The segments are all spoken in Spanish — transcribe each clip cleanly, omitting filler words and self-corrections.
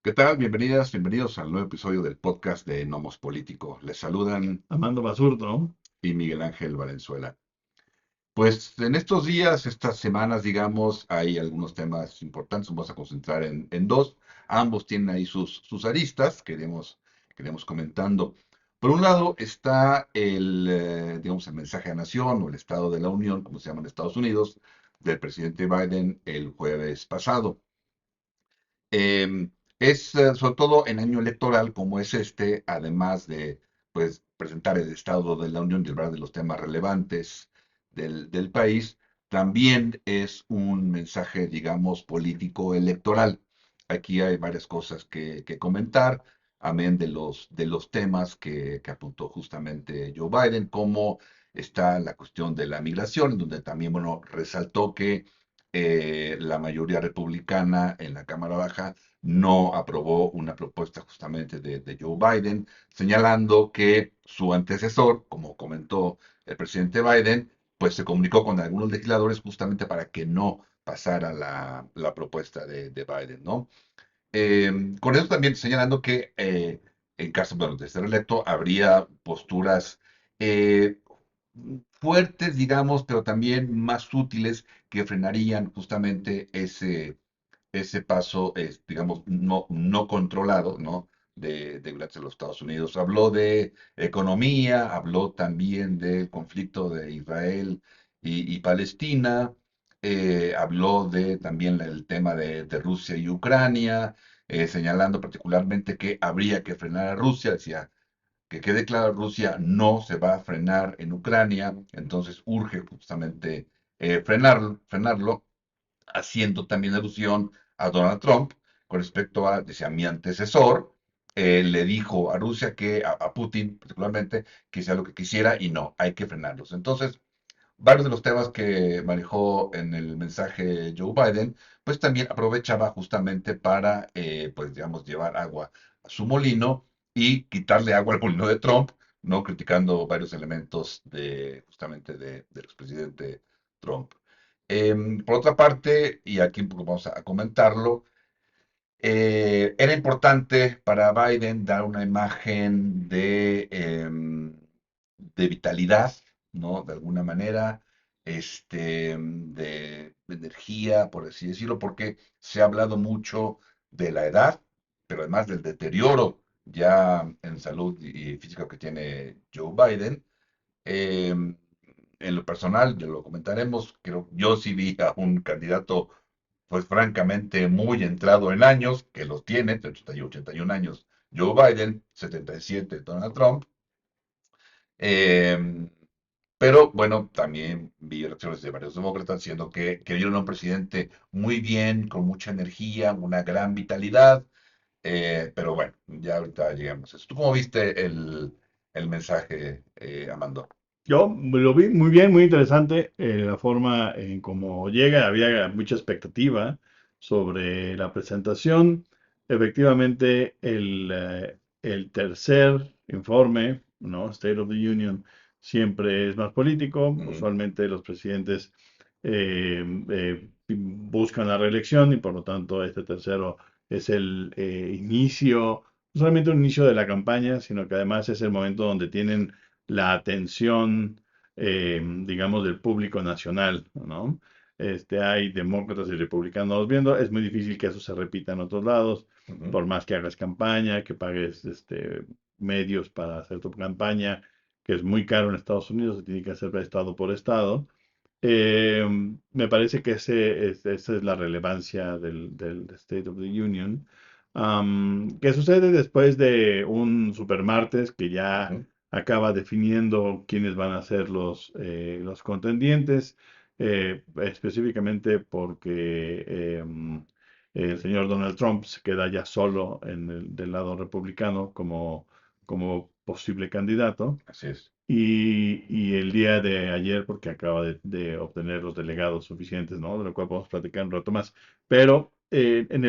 ¿Qué tal? Bienvenidos al nuevo episodio del podcast de Nomos Político. Les saludan Armando Basurto. y Miguel Ángel Valenzuela. Pues en estos días, estas semanas, digamos, hay algunos temas importantes. Nos vamos a concentrar en dos. Ambos tienen ahí sus aristas que iremos comentando. Por un lado está digamos, el mensaje a nación o el Estado de la Unión, como se llama en Estados Unidos, del presidente Biden el jueves pasado. Sobre todo en año electoral como es este, además de pues, presentar el Estado de la Unión y hablar de los temas relevantes del país, también es un mensaje, digamos, político electoral. Aquí hay varias cosas que comentar, amén de los temas que apuntó justamente Joe Biden, como está la cuestión de la migración, donde también, bueno, resaltó que la mayoría republicana en la Cámara Baja no aprobó una propuesta justamente de Joe Biden, señalando que su antecesor, como comentó el presidente Biden, pues se comunicó con algunos legisladores justamente para que no pasara la propuesta de Biden, ¿no? Con eso también señalando que en caso, bueno, de ser electo, habría posturas eh, fuertes, digamos, pero también más útiles que frenarían justamente ese paso, digamos, no controlado, ¿no? De violencia de los Estados Unidos. Habló de economía, habló también del conflicto de Israel y Palestina, habló de también el tema de Rusia y Ucrania, señalando particularmente que habría que frenar a Rusia, decía que quede claro, Rusia no se va a frenar en Ucrania, entonces urge justamente frenarlo, haciendo también alusión a Donald Trump con respecto a, decía, mi antecesor, le dijo a Rusia que, a Putin particularmente, que hiciera lo que quisiera y no, hay que frenarlos. Entonces, varios de los temas que manejó en el mensaje Joe Biden, pues también aprovechaba justamente para, pues digamos, llevar agua a su molino y quitarle agua al molino de Trump, ¿no? Criticando varios elementos justamente del expresidente Trump. Por otra parte, y aquí un poco vamos a comentarlo, era importante para Biden dar una imagen de vitalidad, ¿no? De alguna manera, de energía, por así decirlo, porque se ha hablado mucho de la edad, pero además del deterioro ya en salud y física que tiene Joe Biden. Em, en lo personal, ya lo comentaremos, creo, yo sí vi a un candidato pues francamente muy entrado en años, que los tiene, de 80 y 81 años Joe Biden, 77 Donald Trump, eh, pero bueno, también vi reacciones de varios demócratas diciendo que vieron a un presidente muy bien, con mucha energía, una gran vitalidad, pero bueno, ya ahorita llegamos a eso. ¿Tú cómo viste el mensaje, Amando? Yo lo vi muy bien, muy interesante la forma en cómo llega. Había mucha expectativa sobre la presentación. Efectivamente, el tercer informe, ¿no? State of the Union, siempre es más político. Ujú, Usualmente los presidentes buscan la reelección y por lo tanto este tercero es el inicio, no solamente un inicio de la campaña, sino que además es el momento donde tienen la atención, digamos, del público nacional, ¿no? Hay demócratas y republicanos viendo, es muy difícil que eso se repita en otros lados, ujú. por más que hagas campaña, que pagues medios para hacer tu campaña, que es muy caro en Estados Unidos, se tiene que hacer estado por estado. Eh, Me parece que esa es la relevancia del State of the Union. ¿Qué sucede después de un supermartes que ya Ujú. acaba definiendo quiénes van a ser los contendientes? Específicamente porque el señor Donald Trump se queda ya solo del lado republicano como posible candidato. Así es. Y el día de ayer, porque acaba de obtener los delegados suficientes, ¿no? De lo cual podemos platicar un rato más. Pero en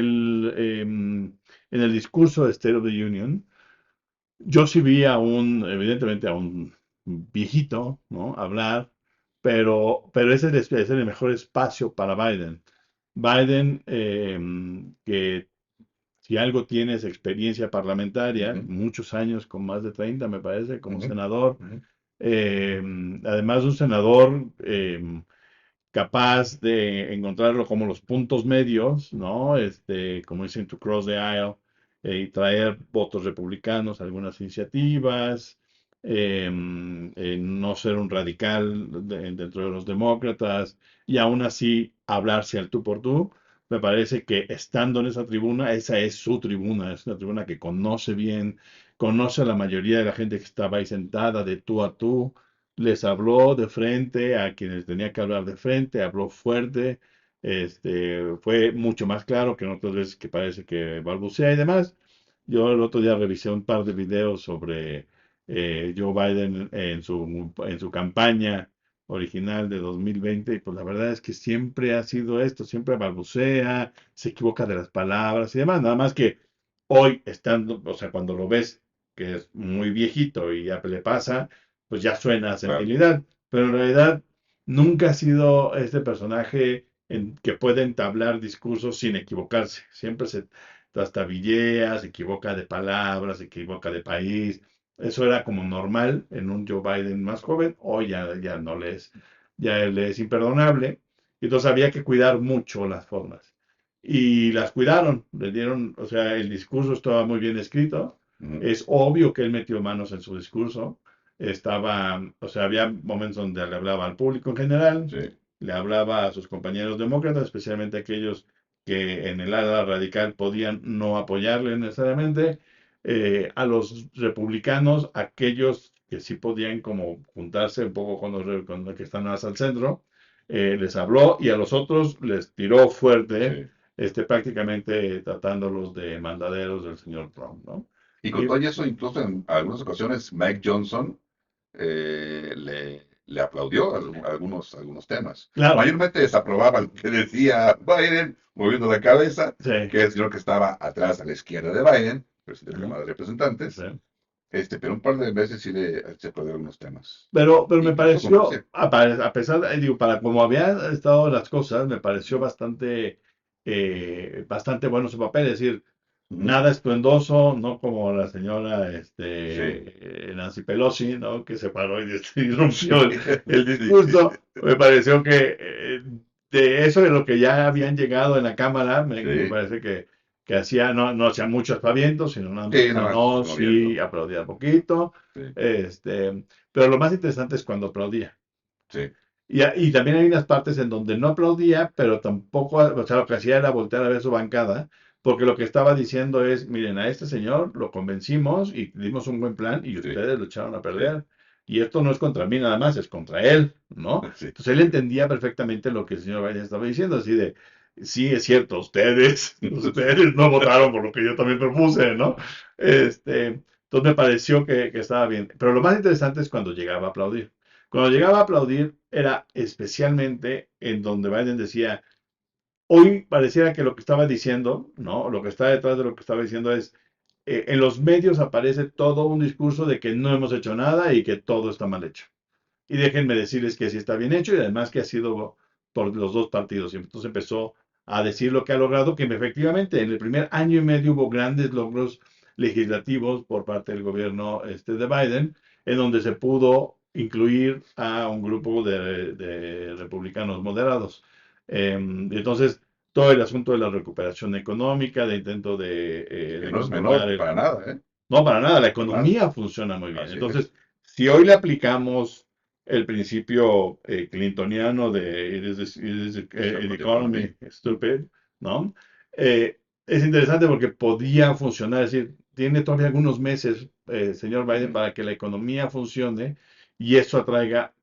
el discurso de State of the Union, yo sí vi evidentemente a un viejito, ¿no? Hablar, pero ese es el mejor espacio para Biden. Biden, que si algo tiene es experiencia parlamentaria, Ujú, muchos años, con más de 30 me parece, como ujú, senador. ujú. Eh, Además, un senador capaz de encontrarlo como los puntos medios, ¿no? Como dicen, to cross the aisle, y traer votos republicanos, algunas iniciativas, no ser un radical dentro de los demócratas, y aún así hablarse al tú por tú. Me parece que estando en esa tribuna, esa es su tribuna, es una tribuna que conoce bien, conoce a la mayoría de la gente que estaba ahí sentada de tú a tú, les habló de frente a quienes tenía que hablar de frente, habló fuerte, fue mucho más claro que en otras veces que parece que balbucea y demás. Yo el otro día revisé un par de videos sobre Joe Biden en su campaña original de 2020 y pues la verdad es que siempre ha sido esto, siempre balbucea, se equivoca de las palabras y demás, nada más que hoy estando, o sea, cuando lo ves que es muy viejito y ya le pasa, pues ya suena a Claro, senilidad, pero en realidad nunca ha sido este personaje que puede entablar discursos sin equivocarse. Siempre se trastabillea, se equivoca de palabras, se equivoca de país. Eso era como normal en un Joe Biden más joven. Hoy ya no le es, ya le es imperdonable. Entonces había que cuidar mucho las formas. Y las cuidaron, le dieron, o sea, el discurso estaba muy bien escrito. ujú, Es obvio que él metió manos en su discurso. Estaba, o sea, había momentos donde le hablaba al público en general, sí. le hablaba a sus compañeros demócratas, especialmente aquellos que en el ala radical podían no apoyarle necesariamente, a los republicanos, aquellos que sí podían como juntarse un poco con los que están más al centro, les habló y a los otros les tiró fuerte, Sí. prácticamente tratándolos de mandaderos del señor Trump, ¿no? Y con Y todo eso, incluso en algunas ocasiones, Mike Johnson le aplaudió algunos temas. claro, Mayormente desaprobaba lo que decía Biden, moviendo la cabeza, sí. que es el señor que estaba atrás a la izquierda de Biden, presidente de la Ujú, Cámara de Representantes, sí. pero un par de veces sí se aplaudió algunos temas. Pero me Incluso con pareció, Rusia. a pesar, digo, para como habían estado las cosas, me pareció Ujú, bastante bueno su papel. Es decir, ujú, nada estruendoso, no como la señora sí. Nancy Pelosi, ¿no? Que se paró y irrumpió Sí, el sí, discurso. Me pareció que de eso de lo que ya habían llegado en la Cámara, me sí, parece que hacía, no hacía mucho aspavientos, sino nada más sí, nada decía, más no, sí, moviendo. aplaudía poquito. Sí, Pero lo más interesante es cuando aplaudía. sí, Y también hay unas partes en donde no aplaudía, pero tampoco, o sea, lo que hacía era voltear a ver su bancada, porque lo que estaba diciendo es, miren, a este señor lo convencimos y dimos un buen plan y sí, ustedes lo echaron a sí, perder. Y esto no es contra mí nada más, es contra él, ¿no? sí, Entonces él entendía perfectamente lo que el señor Biden estaba diciendo, así de, sí, es cierto, ustedes, sí, ustedes no votaron por lo que yo también propuse, ¿no? Entonces me pareció que estaba bien. Pero lo más interesante es cuando llegaba a aplaudir. Cuando sí, llegaba a aplaudir era especialmente en donde Biden decía, hoy pareciera que lo que estaba diciendo, ¿no? Lo que está detrás de lo que estaba diciendo es, en los medios aparece todo un discurso de que no hemos hecho nada y que todo está mal hecho. Y déjenme decirles que sí está bien hecho y además que ha sido por los dos partidos. Y entonces empezó a decir lo que ha logrado, que efectivamente en el primer año y medio hubo grandes logros legislativos por parte del gobierno de Biden, en donde se pudo incluir a un grupo de republicanos moderados. Entonces, todo el asunto de la recuperación económica, de intento que de no es controlar menor el... para nada, ¿eh? No, para nada, la Para nada. economía funciona muy bien. Así Entonces, es. si hoy le aplicamos el principio clintoniano de It's about the the economy. economy stupid, ¿no? Es interesante porque podía funcionar, es decir, tiene todavía algunos meses, señor Biden, Ujú, para que la economía funcione y eso atraiga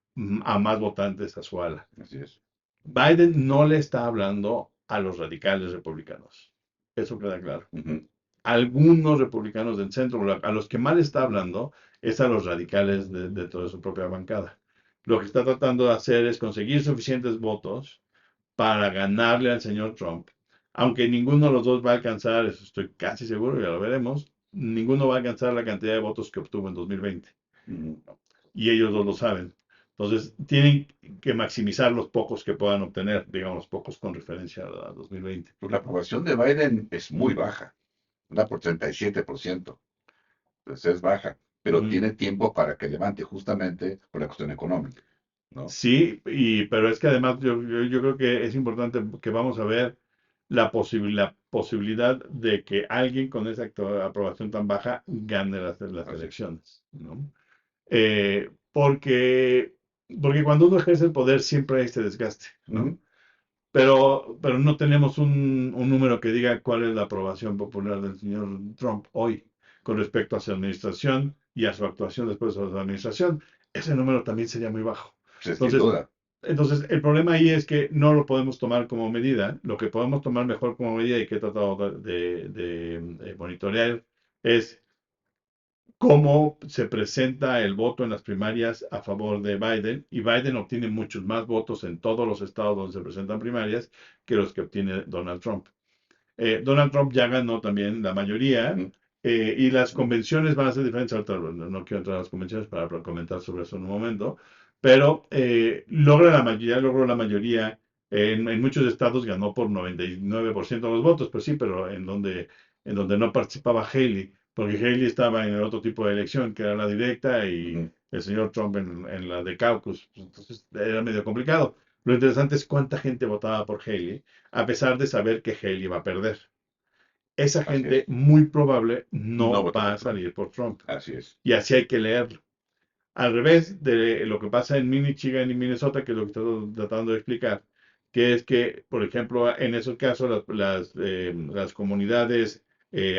a más votantes a su ala. así es. Biden no le está hablando a los radicales republicanos. Eso queda claro. Ujú, Algunos republicanos del centro, a los que más le está hablando es a los radicales dentro de su propia bancada. Lo que está tratando de hacer es conseguir suficientes votos para ganarle al señor Trump. Aunque ninguno de los dos va a alcanzar, eso estoy casi seguro, ya lo veremos, ninguno va a alcanzar la cantidad de votos que obtuvo en 2020. ujú. Y ellos dos lo saben. Entonces, tienen que maximizar los pocos que puedan obtener, digamos, pocos con referencia a 2020. Pues la aprobación de Biden es muy baja. anda por 37%. Entonces es baja, pero Mm. tiene tiempo para que levante justamente por la cuestión económica, ¿no? Sí, pero es que además yo creo que es importante que vamos a ver la posibilidad de que alguien con esa aprobación tan baja gane las Así es. elecciones, ¿no? Porque, porque cuando uno ejerce el poder siempre hay este desgaste, ¿no? Ujú. Pero no tenemos un número que diga cuál es la aprobación popular del señor Trump hoy con respecto a su administración y a su actuación después de su administración. Ese número también sería muy bajo. Sí, sin Entonces, duda. el problema ahí es que no lo podemos tomar como medida. Lo que podemos tomar mejor como medida y que he tratado de monitorear es cómo se presenta el voto en las primarias a favor de Biden, y Biden obtiene muchos más votos en todos los estados donde se presentan primarias que los que obtiene Donald Trump. Donald Trump ya ganó también la mayoría, Ujú. y las convenciones van a ser diferentes. Ahorita no quiero entrar a las convenciones para comentar sobre eso en un momento, pero logró la mayoría. En muchos estados ganó por 99% de los votos, pues sí, pero en donde no participaba Haley, porque Haley estaba en el otro tipo de elección, que era la directa, y Ujú. el señor Trump en la de caucus. Entonces era medio complicado. Lo interesante es cuánta gente votaba por Haley, a pesar de saber que Haley va a perder. Esa Así gente es. muy probable No no votó va por a Trump. salir por Trump. Así es. Y así hay que leerlo. Al revés de lo que pasa en Michigan y Minnesota, que es lo que estoy tratando de explicar, que es que, por ejemplo, en esos casos, las comunidades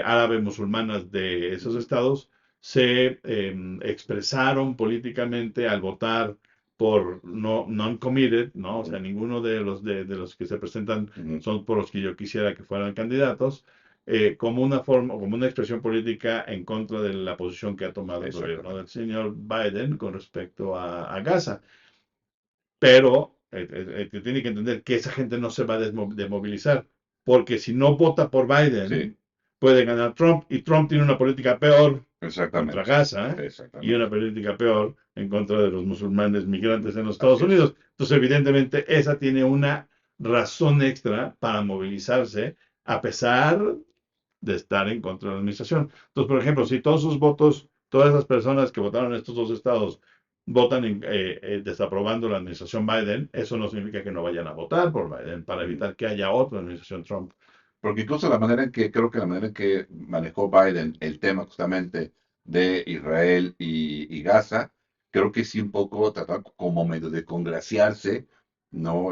árabes musulmanas de esos Ujú. estados se expresaron políticamente al votar por no non-committed, ¿no? O sea, Ujú. ninguno de los que se presentan Ujú. son por los que yo quisiera que fueran candidatos, como una forma, como una expresión política en contra de la posición que ha tomado el gobierno del Exactamente. señor Biden con respecto a Gaza. Pero tiene que entender que esa gente no se va a desmovilizar, porque si no vota por Sí, Biden, puede ganar Trump, y Trump tiene una política peor contra exactamente. Gaza y una Exactamente. política peor en contra de los musulmanes migrantes en los Estados Así es. Unidos. Entonces, evidentemente, esa tiene una razón extra para movilizarse, a pesar de estar en contra de la administración. Entonces, por ejemplo, si todos sus votos, todas esas personas que votaron en estos dos estados votan desaprobando la administración Biden, eso no significa que no vayan a votar por Biden para Ujú. evitar que haya otra administración Trump. Porque incluso la manera en que, creo que la manera en que manejó Biden el tema justamente de Israel y Gaza, creo que sí un poco trataba como medio de congraciarse, ¿no?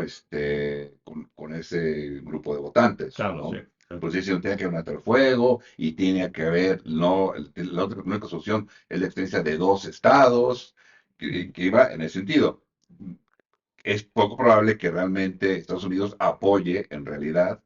Con ese grupo de votantes, Claro, sí. ¿no? Pues sí, sí, tiene que haber un alto el fuego y tiene que haber, no, la única solución es la existencia de dos estados que iba en ese sentido. Es poco probable que realmente Estados Unidos apoye en realidad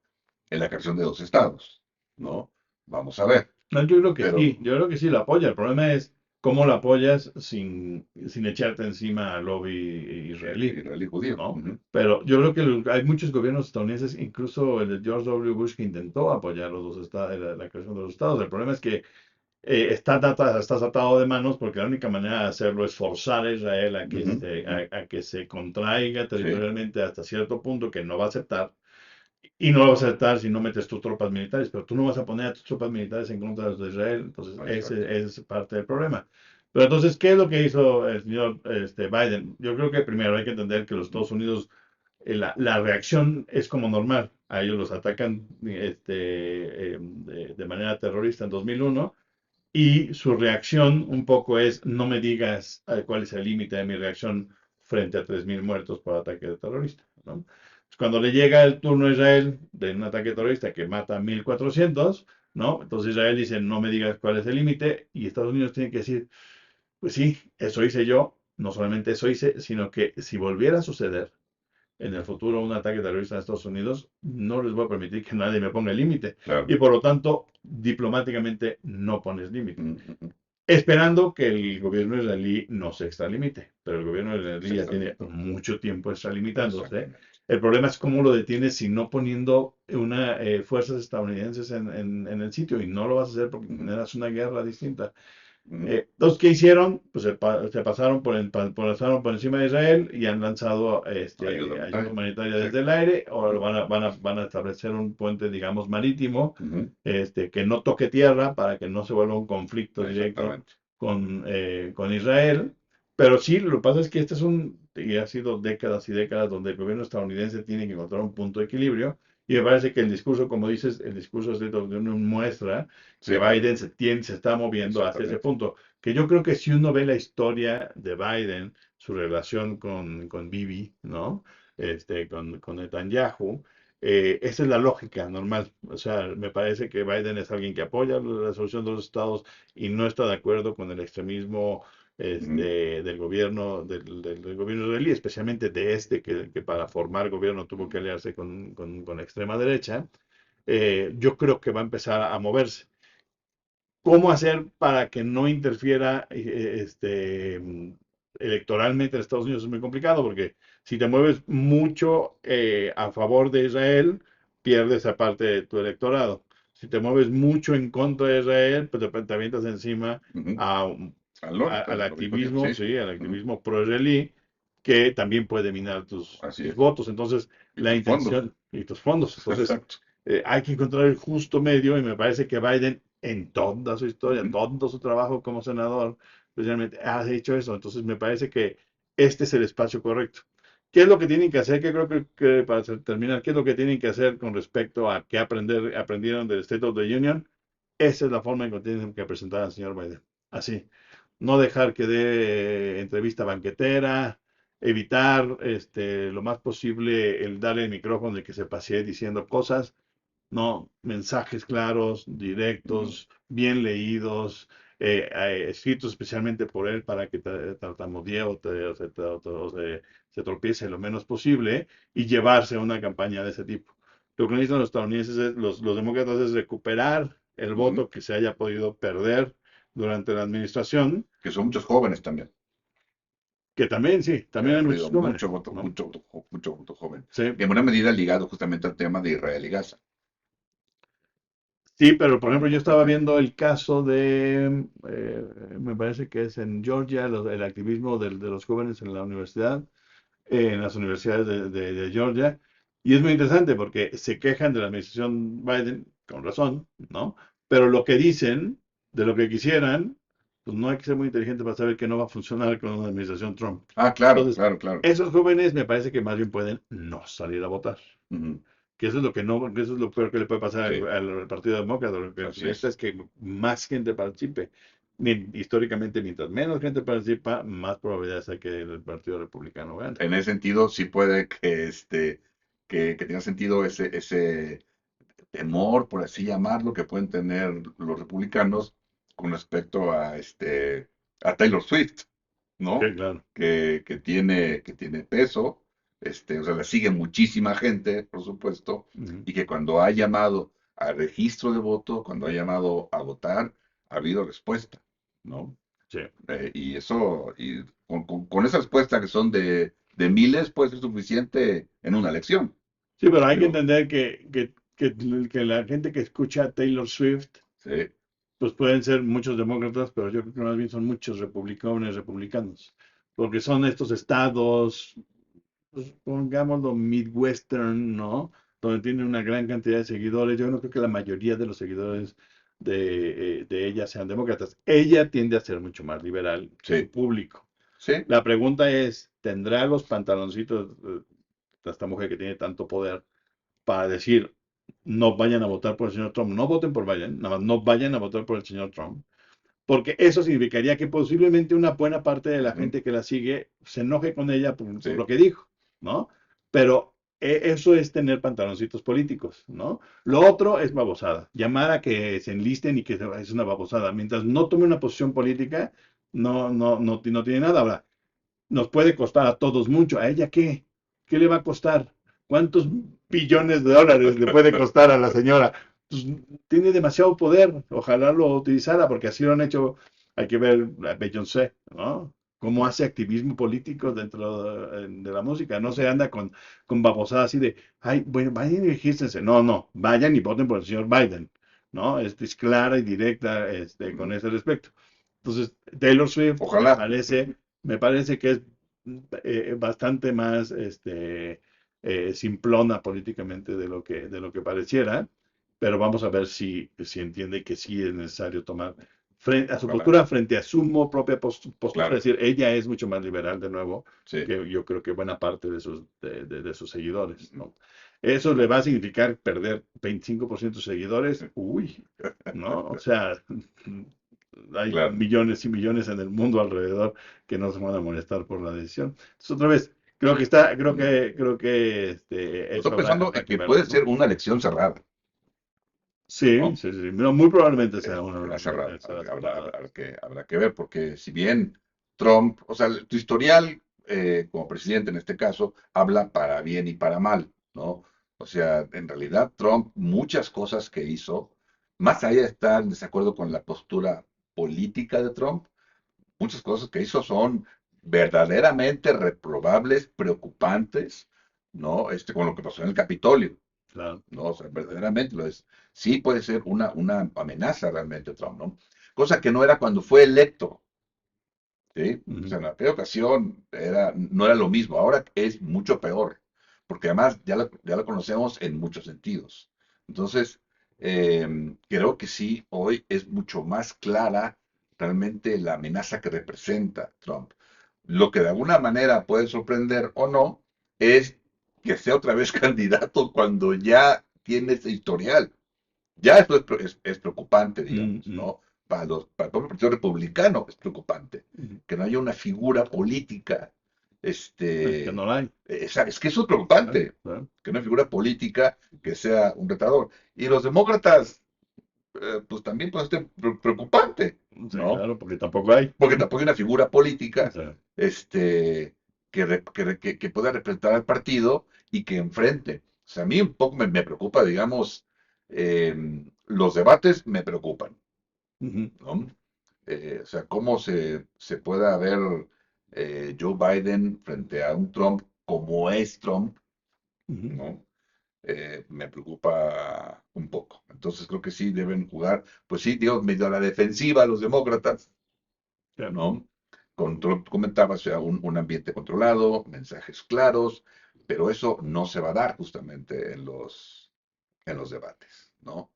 en la creación de dos estados, ¿no? Vamos a ver, No, pero yo creo que sí la apoya. El problema es cómo la apoyas sin echarte encima al lobby israelí, israelí judío. ¿no? Ujú. Pero yo creo que hay muchos gobiernos estadounidenses, incluso el de George W. Bush, que intentó apoyar los dos estados, la creación de los estados. El problema es que estás atado de manos, porque la única manera de hacerlo es forzar a Israel Ujú. Ujú. a que se contraiga Sí, territorialmente hasta cierto punto que no va a aceptar, y no lo vas a aceptar si no metes tus tropas militares, pero tú no vas a poner a tus tropas militares en contra de los de Israel. Entonces exacto. ese es parte del problema. Pero entonces, ¿qué es lo que hizo el señor Biden? Yo creo que primero hay que entender que los Ujú. Estados Unidos, la reacción es como normal. A ellos los atacan de manera terrorista en 2001, y su reacción un poco es: no me digas cuál es el límite de mi reacción frente a 3.000 muertos por ataque de terrorista, ¿no? Cuando le llega el turno a Israel de un ataque terrorista que mata a 1.400, ¿no? Entonces Israel dice: no me digas cuál es el límite, y Estados Unidos tiene que decir: pues sí, eso hice yo, no solamente eso hice, sino que si volviera a suceder en el futuro un ataque terrorista en Estados Unidos, no les voy a permitir que nadie me ponga el límite. Claro. Y por lo tanto, diplomáticamente no pones límite. Ujú. Ujú. Esperando que el gobierno israelí no se extralimite. Pero el gobierno israelí Se ya tiene extralimitó. mucho tiempo extralimitándose. Exactamente. El problema es cómo lo detienes si no poniendo fuerzas estadounidenses en el sitio. Y no lo vas a hacer porque Ujú. generas una guerra distinta. ujú. Entonces, ¿qué hicieron? Pues se pasaron pasaron por encima de Israel y han lanzado Ayuda ayuda humanitaria. humanitaria Sí. desde el aire. Ahora van a establecer un puente, digamos, marítimo, Ujú. que no toque tierra para que no se vuelva un conflicto directo Exactamente. con Israel. Pero sí, lo que pasa es que este es y ha sido décadas y décadas donde el gobierno estadounidense tiene que encontrar un punto de equilibrio. Y me parece que el discurso, como dices, el discurso es de donde uno muestra que Sí, Biden se está moviendo hacia ese exactamente. punto. Que yo creo que si uno ve la historia de Biden, su relación con Bibi, ¿no? Con Netanyahu, esa es la lógica normal. O sea, me parece que Biden es alguien que apoya la resolución de los estados y no está de acuerdo con el extremismo Ujú. del gobierno israelí, especialmente de que para formar gobierno tuvo que aliarse con la extrema derecha. Yo creo que va a empezar a moverse. ¿Cómo hacer para que no interfiera electoralmente en Estados Unidos? Es muy complicado porque si te mueves mucho a favor de Israel, pierdes a parte de tu electorado. Si te mueves mucho en contra de Israel, pues te avientas encima Ujú. a, Al norte, al de lo mismo, activismo, sí. sí, al Ujú. activismo pro-israelí, que también puede minar Así tus es. votos. Entonces, Y la tus fondos. intención y tus fondos. Entonces, Exacto. hay que encontrar el justo medio y me parece que Biden en toda su historia, Ujú. todo su trabajo como senador, especialmente ha hecho eso. Entonces me parece que este es el espacio correcto. ¿Qué es lo que tienen que hacer? ¿Qué creo que para terminar, qué es lo que tienen que hacer con respecto a qué aprendieron del State of the Union? Esa es la forma en que tienen que presentar al señor Biden. Así. No dejar que dé entrevista banquetera, evitar lo más posible el darle el micrófono de que se pasee diciendo cosas, no, mensajes claros, Ujú. directos, bien leídos, escritos especialmente por él para que tartamudee se tropiece lo menos posible y llevarse a una campaña de ese tipo. Lo que necesitan los estadounidenses, los demócratas, es recuperar el Ujú. voto que se haya podido perder durante la administración, Que son muchos jóvenes también. que también, sí, Se también ha hay perdido muchos jóvenes, mucho voto, ¿no? mucho voto joven. Sí, Y en buena medida ligado justamente al tema de Israel y Gaza. sí, pero por Muy ejemplo, yo estaba importante. viendo el caso me parece que es en Georgia, el activismo de los jóvenes en la universidad, en las universidades de Georgia, y es muy interesante porque se quejan de la administración Biden, con razón, ¿no? Pero lo que dicen, de lo que quisieran, pues no hay que ser muy inteligente para saber que no va a funcionar con una administración Trump. Ah, claro, Entonces, claro, claro. esos jóvenes me parece que más bien pueden no salir a votar. Ujú. Que eso es lo que no, que eso es lo peor que le puede pasar Sí, al Partido Demócrata. Lo que se así necesita es. es que más gente participe. Históricamente, mientras menos gente participa, más probabilidades hay que el Partido Republicano gane. En ese sentido, sí puede que, que tenga sentido ese temor, por así llamarlo, que pueden tener los republicanos con respecto a Taylor Swift, Sí, ¿no? claro. Que tiene peso, o sea, la sigue muchísima gente, por supuesto, Ujú. y que cuando ha llamado al registro de voto, cuando ha llamado a votar, ha habido respuesta, ¿no? Sí. Y eso, y con esa respuesta que son de miles, puede ser suficiente en una elección. Sí, pero hay que Digo, entender que la gente que escucha a Taylor Swift, sí, pues pueden ser muchos demócratas, pero yo creo que más bien son muchos republicanos, porque son estos estados, pues, pongámoslo Midwestern, ¿no? Donde tiene una gran cantidad de seguidores. Yo no creo que la mayoría de los seguidores de ella sean demócratas. Ella tiende a ser mucho más liberal que su sí, público. sí. La pregunta es, ¿tendrá los pantaloncitos de esta mujer que tiene tanto poder para decir, no vayan a votar por el señor Trump, no voten por Biden, nada más no vayan a votar por el señor Trump? Porque eso significaría que posiblemente una buena parte de la Ujú. gente que la sigue se enoje con ella por Sí. lo que dijo, ¿no? Pero eso es tener pantaloncitos políticos, ¿no? Lo otro es babosada. Llamar a que se enlisten y que es una babosada. Mientras no tome una posición política, no tiene nada. Ahora, nos puede costar a todos mucho. ¿A ella qué? ¿Qué le va a costar? ¿Cuántos billones de dólares le puede costar a la señora? Pues, tiene demasiado poder. Ojalá lo utilizara, porque así lo han hecho. Hay que ver a Beyoncé, ¿no? Cómo hace activismo político dentro de la música. No se anda con babosadas así de, ay, bueno, vayan y regístrense. No, no, vayan y voten por el señor Biden, ¿no? Es clara y directa con Ujú. ese respecto. Entonces, Taylor Swift Ojalá. me parece que es bastante más simplona políticamente de lo que pareciera, pero vamos a ver si entiende que sí es necesario tomar a su Ojalá. postura frente a su propia postura, Claro. es decir, ella es mucho más liberal de nuevo Sí. que yo creo que buena parte de sus seguidores, ¿no? Eso le va a significar perder 25% de seguidores, uy, ¿no? O sea, hay Claro. millones y millones en el mundo alrededor que no se van a molestar por la decisión. Entonces, otra vez, Mm. Estoy eso pensando en habrá que que puede verlo, ser ¿no? una elección cerrada, Sí, ¿no? sí, sí. No, muy probablemente sea Será cerrada. será Habrá, cerrada. habrá que ver, porque si bien Trump, o sea, tu historial como presidente en este caso, habla para bien y para mal, ¿no? O sea, en realidad Trump, muchas cosas que hizo, más allá de estar en desacuerdo con la postura política de Trump, muchas cosas que hizo son verdaderamente reprobables, preocupantes, ¿no? Con lo que pasó en el Capitolio, Claro. ¿no? O sea, verdaderamente lo es. Sí puede ser una amenaza realmente Trump, ¿no? Cosa que no era cuando fue electo, ¿sí? O Ujú. sea, en aquella ocasión no era lo mismo, ahora es mucho peor, porque además ya lo conocemos en muchos sentidos. Entonces, creo que sí, hoy es mucho más clara realmente la amenaza que representa Trump. Lo que de alguna manera puede sorprender o no es que sea otra vez candidato cuando ya tiene ese historial. Ya esto es preocupante, Mm, digamos, mm, ¿no? Para el propio Partido Republicano es preocupante mm. que no haya una figura política, Es que no la hay. es que eso es ¿Eh? preocupante, ¿Eh? que no haya figura política que sea un retador. Y los demócratas, pues también puede ser preocupante, Sí, ¿no? claro, porque tampoco hay. Porque tampoco hay una figura O política, sea, que pueda representar al partido y que enfrente. O sea, a mí un poco me preocupa, digamos, los debates me preocupan, ujú, ¿no? O sea, cómo se pueda ver Joe Biden frente a un Trump como es Trump, ujú. ¿no? Me preocupa un poco. Entonces creo que sí deben jugar, pues sí, digo, medio a la defensiva los demócratas, Ya. ¿no? Control, comentabas, o sea, un ambiente controlado, mensajes claros, pero eso no se va a dar justamente en los debates, ¿no?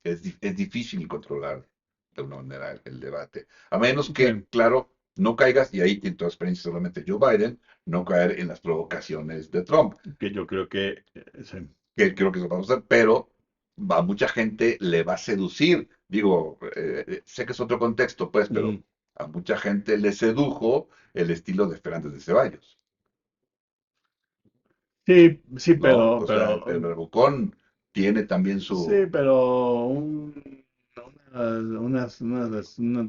Es difícil controlar de una manera el debate, a menos que, Sí, claro, no caigas, y ahí tiene toda experiencia solamente Joe Biden, no caer en las provocaciones de Trump, que yo creo que sí. que creo que eso vamos a hacer, pero a mucha gente le va a seducir. Digo, sé que es otro contexto, pues, pero Ujú. a mucha gente le sedujo el estilo de Fernández de Ceballos, Sí, sí, ¿no? O sea, el Bravucón tiene también sí, su... pero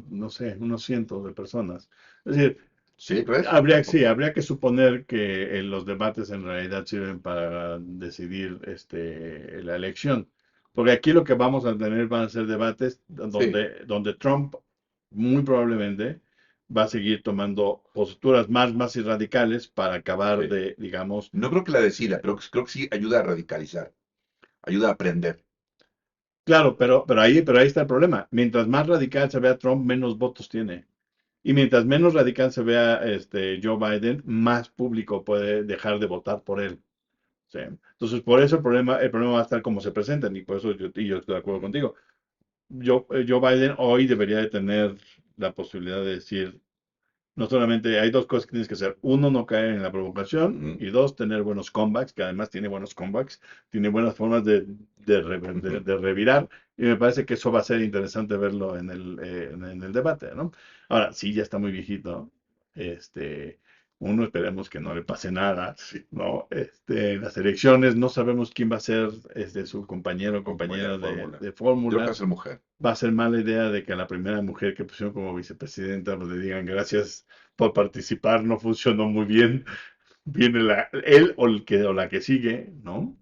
no sé, unos cientos de personas. Es decir, ¿Sí, crees? sí, habría que suponer que los debates en realidad sirven para decidir la elección. Porque aquí lo que vamos a tener van a ser debates Sí, donde Trump muy probablemente va a seguir tomando posturas más y radicales para acabar sí. de, digamos, No creo que la decida, eh, pero creo que sí ayuda a radicalizar, ayuda a aprender. claro, pero ahí está el problema. Mientras más radical se vea Trump, menos votos tiene. Y mientras menos radical se vea Joe Biden, más público puede dejar de votar por él. ¿Sí? Entonces, por eso el problema va a estar como se presentan, y por eso yo estoy de acuerdo contigo. Joe Biden hoy debería de tener la posibilidad de decir, no solamente hay dos cosas que tienes que hacer. Uno, no caer en la provocación. Ujú, Y dos, tener buenos comebacks, que además tiene buenos comebacks, tiene buenas formas ujú. de revirar. Y me parece que eso va a ser interesante verlo en el debate, ¿no? Ahora, sí, ya está muy viejito. Este, uno esperemos que no le pase nada, Sí, ¿no? Las elecciones, no sabemos quién va a ser su compañero o compañera de compañera de, fórmula. de Yo creo que va fórmula. a ser mujer. Va a ser mala idea de que a la primera mujer que pusieron como vicepresidenta pues, le digan gracias por participar, no funcionó muy bien. Viene él o la que sigue, ¿no?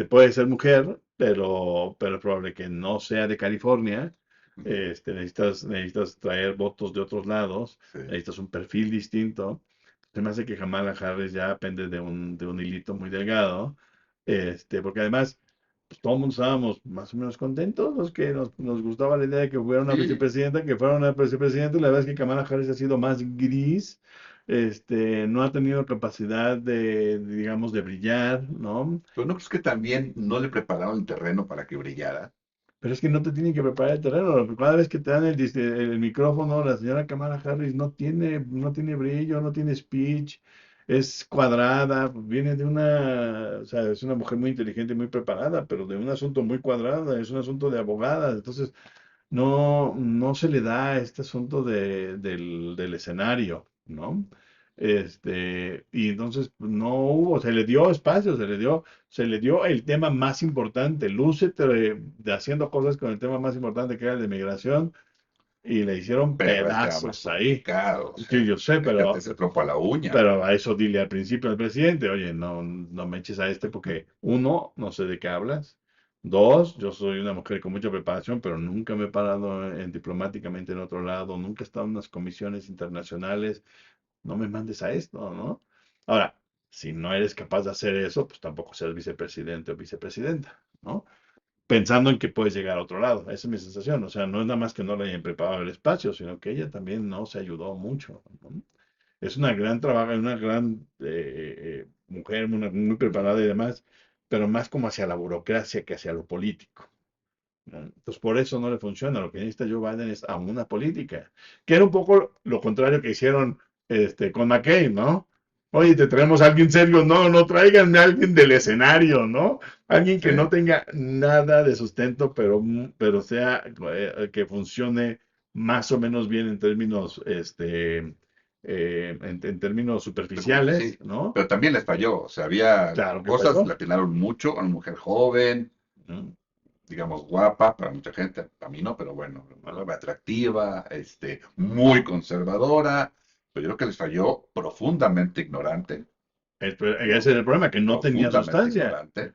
Puede ser mujer, pero es probable que no sea de California. Ujú, Necesitas traer votos de otros lados, sí. necesitas un perfil distinto. Se me hace que Kamala Harris ya pende de un hilito muy delgado, porque además pues todos mundo estábamos más o menos contentos, los que nos gustaba la idea de que fuera una Sí, vicepresidenta, que fuera una vicepresidenta, y la verdad es que Kamala Harris ha sido más gris, no ha tenido capacidad digamos, de brillar, ¿no? pero ¿no crees que también no le prepararon el terreno para que brillara? Pero es que no te tienen que preparar el terreno. Cada vez que te dan el micrófono, la señora Kamala Harris no tiene brillo, no tiene speech, es cuadrada, viene o sea, es una mujer muy inteligente, muy preparada, pero de un asunto muy cuadrada, es un asunto de abogadas. Entonces, no se le da este asunto del escenario, ¿no? Y entonces pues, no hubo, se le dio espacio, se le dio el tema más importante, lúcete de haciendo cosas con el tema más importante que era el de migración, y le hicieron Pero es tema más pedazos ahí. complicado, o Sí, sea, yo sé, déjate pero, ese tropo a la uña. pero a eso dile al principio al presidente, oye, no me eches a porque uno, no sé de qué hablas. Dos, yo soy una mujer con mucha preparación, pero nunca me he parado diplomáticamente en otro lado, nunca he estado en unas comisiones internacionales, no me mandes a esto, ¿no? Ahora, si no eres capaz de hacer eso, pues tampoco seas vicepresidente o vicepresidenta, ¿no? Pensando en que puedes llegar a otro lado. Esa es mi sensación. O sea, no es nada más que no le hayan preparado el espacio, sino que ella también no se ayudó mucho, ¿no? Es una gran trabajo, una gran mujer, muy preparada y demás, pero más como hacia la burocracia que hacia lo político, ¿no? Entonces, por eso no le funciona. Lo que necesita Joe Biden es a una política, que era un poco lo contrario que hicieron con McCain, ¿no? Oye, te traemos a alguien serio, no tráiganme a alguien del escenario, ¿no? Alguien Sí, que no tenga nada de sustento, pero sea que funcione más o menos bien en términos, en términos superficiales, sí, ¿no? pero también les falló, o sea, había Claro que cosas, falló. le atinaron mucho a una mujer joven, ¿No? digamos, guapa para mucha gente, para mí no, pero bueno, Ah, atractiva, muy conservadora, pero yo creo que les falló profundamente ignorante, Ese era el problema, que no tenía profundamente sustancia. ignorante,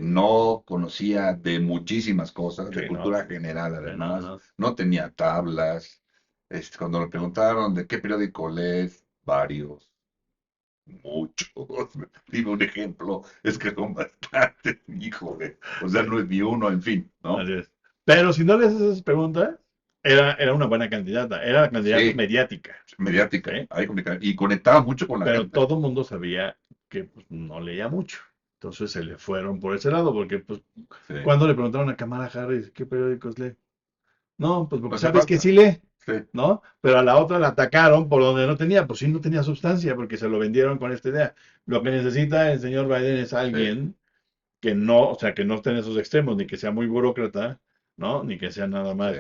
no conocía de muchísimas cosas, de Sí, no, cultura general no, además, no. no tenía tablas, cuando le preguntaron de qué periódico lees, varios, muchos, dime un ejemplo, es que son bastantes, híjole, o sea, Sí, no es ni uno, en fin, ¿no? así es. Pero si no le haces esas preguntas, era una buena candidata, era la candidata Sí, mediática, mediática, ¿sí? ahí comunicaba, y conectaba mucho con la Pero gente. todo el mundo sabía que pues, no leía mucho. Entonces se le fueron por ese lado, porque pues, Sí, cuando le preguntaron a Kamala Harris qué periódicos lee, no, pues no porque hace sabes que falta. sí lee, Sí, ¿no? Pero a la otra la atacaron por donde no tenía, pues sí no tenía sustancia, porque se lo vendieron con esta idea. Lo que necesita el señor Biden es sí, alguien que no, o sea, que no esté en esos extremos, ni que sea muy burócrata, ¿no? Ni que sea nada sí. más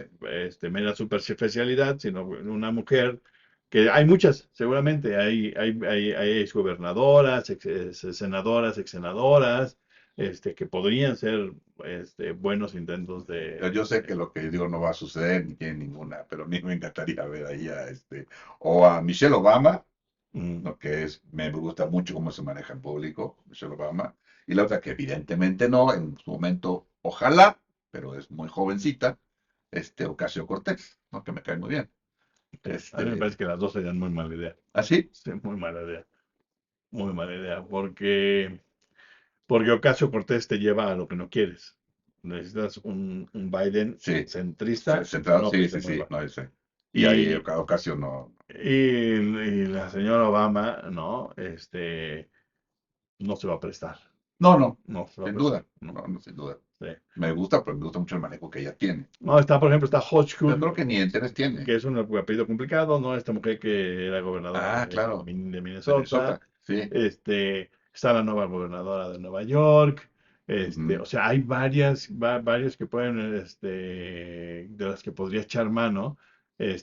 mera superficialidad, sino una mujer que hay muchas, seguramente, hay exgobernadoras, senadoras, exsenadoras, que podrían ser buenos intentos Yo sé que lo que digo no va a suceder, ni tiene ninguna, pero a mí me encantaría ver ahí o a Michelle Obama, mm, lo que me gusta mucho cómo se maneja en público, Michelle Obama, y la otra que evidentemente no, en su momento, ojalá, pero es muy jovencita, Ocasio-Cortez, ¿no? Que me cae muy bien. sí, a mí me parece Este, que las dos serían muy mala idea. así, Sí, muy mala idea, porque Ocasio Cortés te lleva a lo que no quieres. Necesitas un Biden sí, centrista, centrado, no que sí, se sí, sí, mueva. no, ese. Y ahí Y, Ocasio no, y la señora Obama, ¿no? No se va a prestar. no, no, No se va a sin prestar. duda, No, no, no, sin duda. sí. Me gusta, pero me gusta mucho el manejo que ella tiene. No, está, por ejemplo, está Pero Hodgkin, creo que ni interés tiene. que es un apellido complicado, ¿no? Esta mujer que era gobernadora Ah, claro, de de Minnesota. Minnesota, sí. Está la nueva gobernadora de Nueva York. Ujú. O sea, hay varios que pueden, de las que podría echar mano,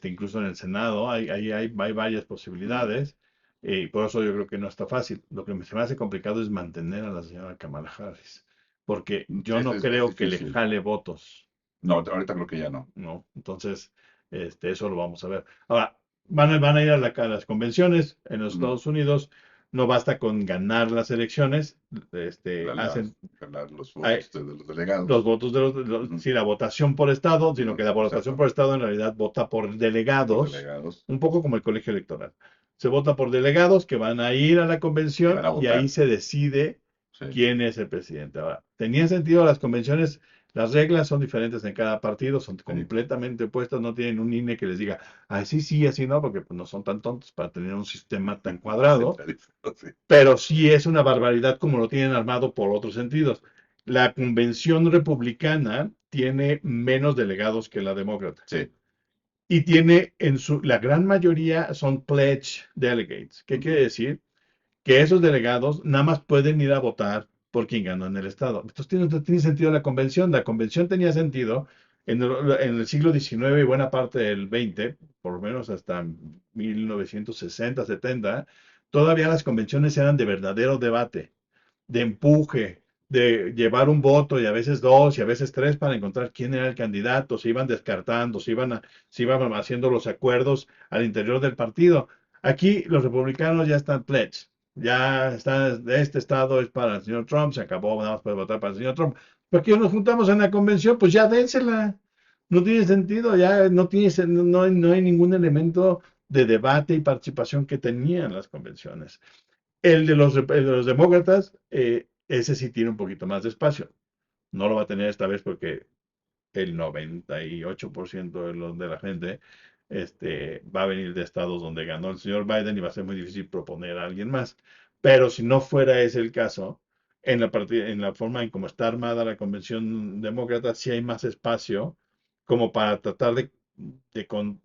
incluso en el Senado, hay varias posibilidades. Y por eso yo creo que no está fácil. Lo que se me hace complicado es mantener a la señora Kamala Harris, porque yo no Es creo que le difícil. jale votos. No, ahorita creo que ya no. ¿No? Entonces, eso lo vamos a ver. Ahora, van a ir a las convenciones en los Ujú. Estados Unidos. No basta con ganar las elecciones, La- las- hacen los hay, votos de los los delegados. votos Ujú. sí, la votación por estado, sino que la votación Exacto, por estado en realidad vota por los delegados, delegados un poco como el colegio electoral. Se vota por delegados que van a ir a la que van convención a y ahí votar. se decide sí, quién es el presidente. Ahora, tenía sentido las convenciones, las reglas son diferentes en cada partido, son sí, completamente opuestas, no tienen un INE que les diga, así sí, así no, porque pues, no son tan tontos para tener un sistema tan cuadrado, centralizado, sí, pero sí es una barbaridad como lo tienen armado por otros sentidos. La convención republicana tiene menos delegados que la demócrata sí, y tiene la gran mayoría son pledge delegates. ¿Qué quiere ujú, decir? Que esos delegados nada más pueden ir a votar por quien ganó en el estado. Entonces tiene sentido la convención. La convención tenía sentido en el siglo XIX y buena parte del XX, por lo menos hasta 1960, 70. Todavía las convenciones eran de verdadero debate, de empuje, de llevar un voto y a veces dos y a veces tres para encontrar quién era el candidato, se iban descartando, se iban haciendo los acuerdos al interior del partido. Aquí los republicanos ya están pledge, ya está, este estado es para el señor Trump, se acabó, nada más puede votar para el señor Trump. ¿Por qué nos juntamos en la convención? Pues ya dénsela. No tiene sentido, ya no hay ningún elemento de debate y participación que tenían las convenciones. El de los demócratas, ese sí tiene un poquito más de espacio. No lo va a tener esta vez porque el 98% de la gente va a venir de estados donde ganó el señor Biden y va a ser muy difícil proponer a alguien más. Pero si no fuera ese el caso, en la forma en cómo está armada la convención demócrata, sí hay más espacio como para tratar ¿cómo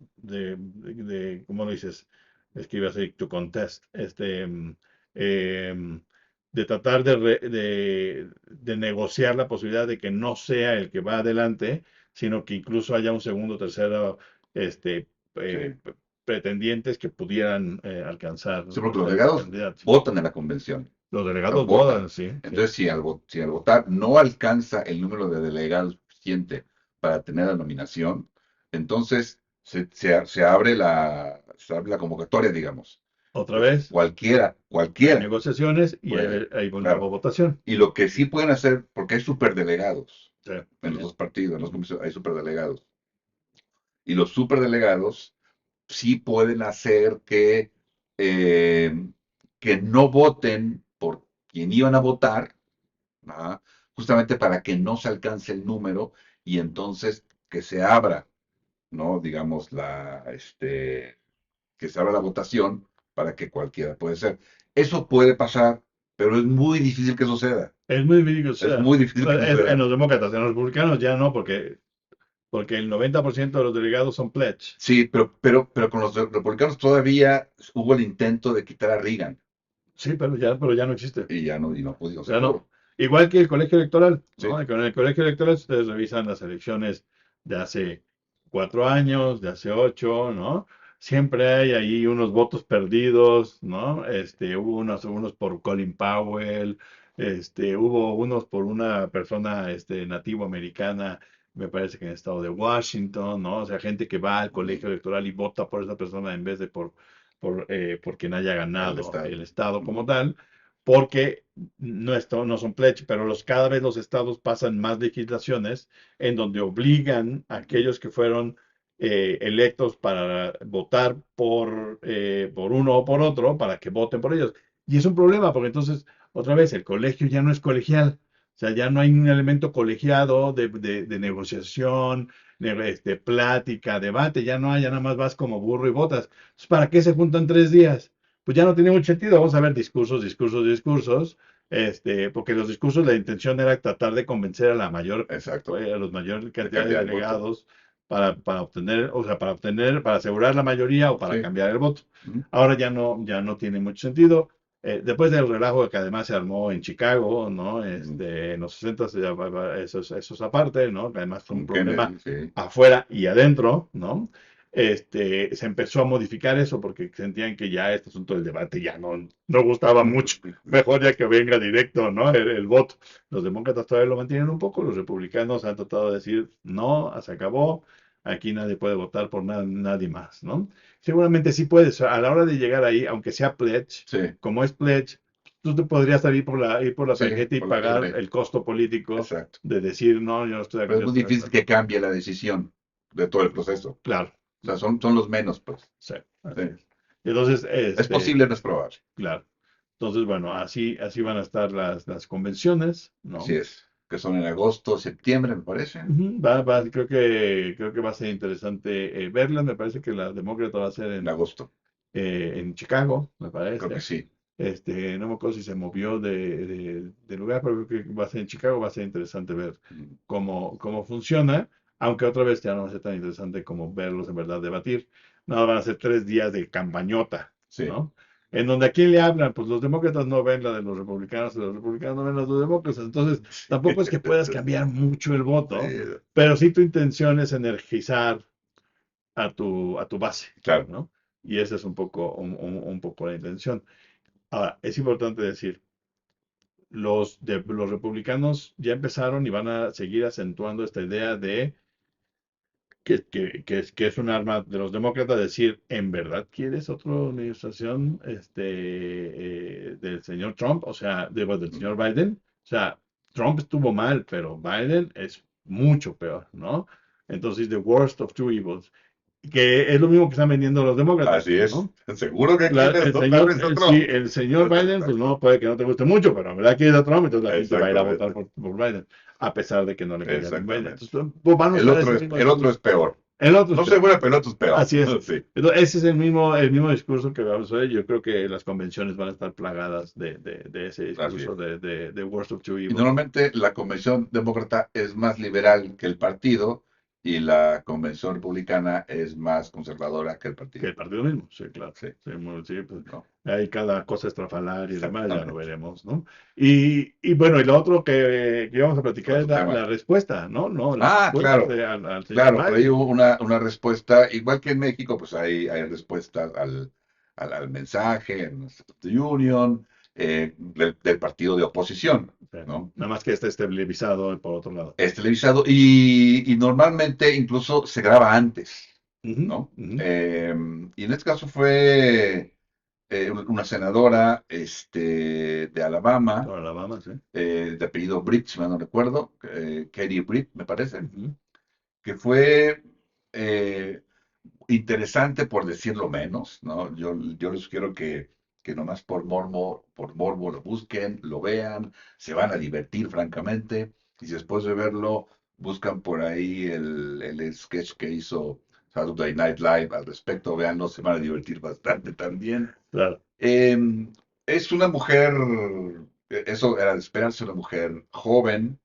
lo dices? Es que iba a ser to contest, em, de tratar de negociar la posibilidad de que no sea el que va adelante, sino que incluso haya un segundo, tercero, sí. pretendientes que pudieran alcanzar Sí, porque los ser delegados candidatos. votan en la convención, Los o sea, delegados votan, votan. sí, sí. Entonces, si al votar no alcanza el número de delegados suficiente para tener la nominación, entonces se abre la convocatoria, digamos. Otra Entonces, vez, hay cualquiera negociaciones y puede, hay una claro. votación. Y lo que sí pueden hacer, porque hay superdelegados Sí, en los también. dos partidos, en los Ujú. comisiones hay superdelegados. Y los superdelegados sí pueden hacer eh, que no voten por quien iban a votar, ¿ah? Justamente para que no se alcance el número y entonces que se abra, ¿no? Digamos, que se abra la votación para que cualquiera puede ser. Eso puede pasar, pero es muy difícil que suceda. Es muy difícil, o Es sea, muy difícil que en suceda. los demócratas, en los republicanos ya no, porque el 90% de los delegados son pledge. Sí, pero con los republicanos todavía hubo el intento de quitar a Reagan Sí, pero ya no existe. y no, pues, no se Ya no. pudo. Igual que el colegio electoral, Sí, ¿no? Con el colegio electoral ustedes revisan las elecciones de hace 4 años, de hace 8, ¿no? Siempre hay ahí unos votos perdidos, ¿no? Hubo unos por Colin Powell, hubo unos por una persona, nativo americana, me parece que en el estado de Washington, ¿no? O sea, gente que va al ujú, colegio electoral y vota por esa persona en vez de por quien haya para el ganado Estado. el estado como Ujú, tal, porque no son pledge, pero cada vez los estados pasan más legislaciones en donde obligan a ujú. aquellos que fueron electos para votar por uno o por otro, para que voten por ellos. Y es un problema, porque entonces, otra vez, el colegio ya no es colegial. O sea, ya no hay un elemento colegiado de negociación, de plática, debate, ya no hay, ya nada más vas como burro y botas. Entonces, ¿para qué se juntan 3 días? Pues ya no tiene mucho sentido. Vamos a ver discursos, discursos, discursos, porque los discursos, la intención era tratar de convencer Exacto. a los mayor De cantidad de cambiar el voto. delegados para obtener, o sea, para asegurar la mayoría o para Sí. cambiar el voto. Ujú, Ahora ya no tiene mucho sentido. Después del relajo que además se armó en Chicago, ¿no? ujú. En los 60 eso es aparte, ¿no? Que además fue un Con problema Kennedy, sí. afuera y adentro, ¿no? Se empezó a modificar eso porque sentían que ya este asunto del debate ya no gustaba mucho. Mejor ya que venga directo, ¿no? El voto. Los demócratas todavía lo mantienen un poco, los republicanos han tratado de decir, no, se acabó, aquí nadie puede votar por nadie más, ¿no? Seguramente sí puedes, a la hora de llegar ahí, aunque sea pledge, Sí, como es pledge, tú te podrías ir por la sí, tarjeta y por la pagar urna. el costo político Exacto. de decir, no, yo no estoy de Pero acuerdo, es yo muy estoy de difícil acuerdo. que cambie la decisión de todo el proceso. O Claro, sea, son los menos, pues. sí, Sí. así es. Entonces, Es posible, no es probable. claro. Entonces, bueno, así van a estar las convenciones, Así ¿no? es, que son en agosto, septiembre, me parece, Ujú, creo que va a ser interesante verlas. Me parece que la demócrata va a ser en agosto, en Chicago, me creo que parece. sí. No me acuerdo si se movió de lugar, pero creo que va a ser en Chicago. Va a ser interesante ver Mm, cómo funciona, aunque otra vez ya no va a ser tan interesante como verlos en verdad debatir. No, van a ser 3 días de campañota, sí. ¿no? En donde a quién le hablan, pues los demócratas no ven la de los republicanos no ven la de los demócratas. Entonces, tampoco es que puedas cambiar mucho el voto, Sí, pero sí tu intención es energizar a tu base, claro. ¿no? Y esa es un poco la intención. Ahora, es importante decir, los republicanos ya empezaron y van a seguir acentuando esta idea de que es un arma de los demócratas decir, ¿en verdad quieres otra administración del señor Trump? O sea, del Mm. señor Biden. O sea, Trump estuvo mal, pero Biden es mucho peor, ¿no? Entonces, the worst of two evils, que es lo mismo que están vendiendo los demócratas, Así es. ¿no? Seguro que La- quieres el otra señor, vez sí, otro. el señor Biden, pues no, puede que no te guste mucho, pero en verdad quieres a Trump, entonces la gente va a ir a votar Exactamente, por Biden, a pesar de que no le caiga bien Biden. exactamente. Entonces, pues, van a usar ese mismo El otro es discurso. peor. El otro es No sé, peor. bueno, pero el otro es peor. Así es. Sí. Entonces, ese es el mismo discurso que vamos a ver. Yo creo que las convenciones van a estar plagadas de ese Así discurso es. de Worst of Two Y Evils. normalmente la convención demócrata es más liberal que el partido y la convención republicana es más conservadora que el Que partido. el partido mismo, sí, claro. Sí, Sí, sí, pues, no, hay cada cosa estrafalaria y demás, ya lo exactamente. veremos, ¿no? Y bueno, y lo otro que íbamos a platicar es Otro tema. la respuesta, ¿no? No, la Ah, respuesta claro, al señor claro, por ahí Biden. hubo una respuesta, igual que en México, pues hay respuestas al mensaje en el State of the Union del partido de oposición, O sea, ¿no? nada más que este esté televisado por otro lado. Es televisado y normalmente incluso se graba antes, Ujú, ¿no? ujú. Y en este caso fue una senadora de Alabama, Toda Alabama, sí. de apellido Britt, si mal no recuerdo, Katie Britt, me parece, Ujú. que fue eh, interesante por decirlo menos, ¿no? Yo les sugiero que nomás por morbo lo busquen, lo vean, se van a divertir francamente, y si después de verlo buscan por ahí el sketch que hizo Saturday Night Live al respecto, veanlo, se van a divertir bastante también. Claro. Eh, es una mujer, eso era de esperarse, una mujer joven,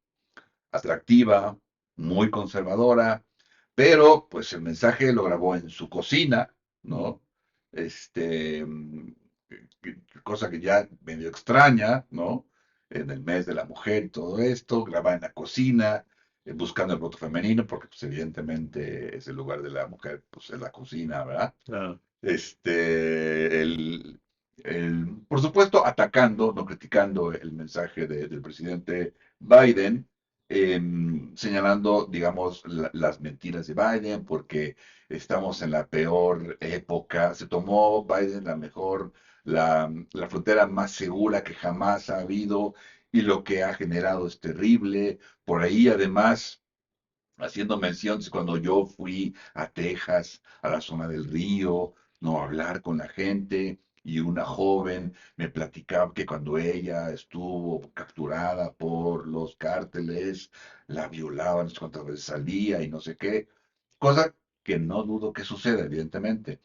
atractiva, muy conservadora, pero pues el mensaje lo grabó en su cocina, Ujú. ¿no? Este, mm, cosa que ya medio extraña, ¿no? En el mes de la mujer y todo esto, graba en la cocina, buscando el voto femenino, porque pues evidentemente es el lugar de la mujer, pues en la cocina, ¿verdad? Claro. Este, por supuesto, atacando, no criticando el mensaje del presidente Biden, señalando, digamos, las mentiras de Biden, porque estamos en la peor época. Se tomó Biden la frontera más segura que jamás ha habido y lo que ha generado es terrible. Por ahí, además, haciendo mención de cuando yo fui a Texas, a la zona del río, no a hablar con la gente, y una joven me platicaba que cuando ella estuvo capturada por los cárteles, la violaban, no sé cuántas veces al día y no sé qué, cosa que no dudo que suceda, evidentemente.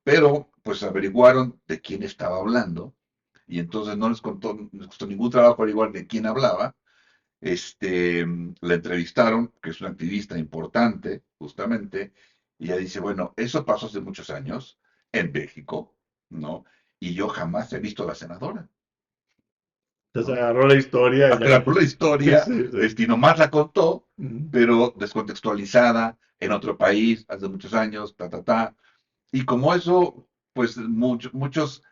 Pero, pues averiguaron de quién estaba hablando, y entonces no les costó ningún trabajo averiguar de quién hablaba, la entrevistaron, que es una activista importante, justamente, y ella dice, bueno, eso pasó hace muchos años en México, ¿no? Y yo jamás he visto a la senadora, Entonces ¿no? agarró la historia y ya. Agarró la historia, Sí, sí. y nomás la contó, Ujú. pero descontextualizada, en otro país, hace muchos años, ta, ta, ta. Y como eso, pues muchos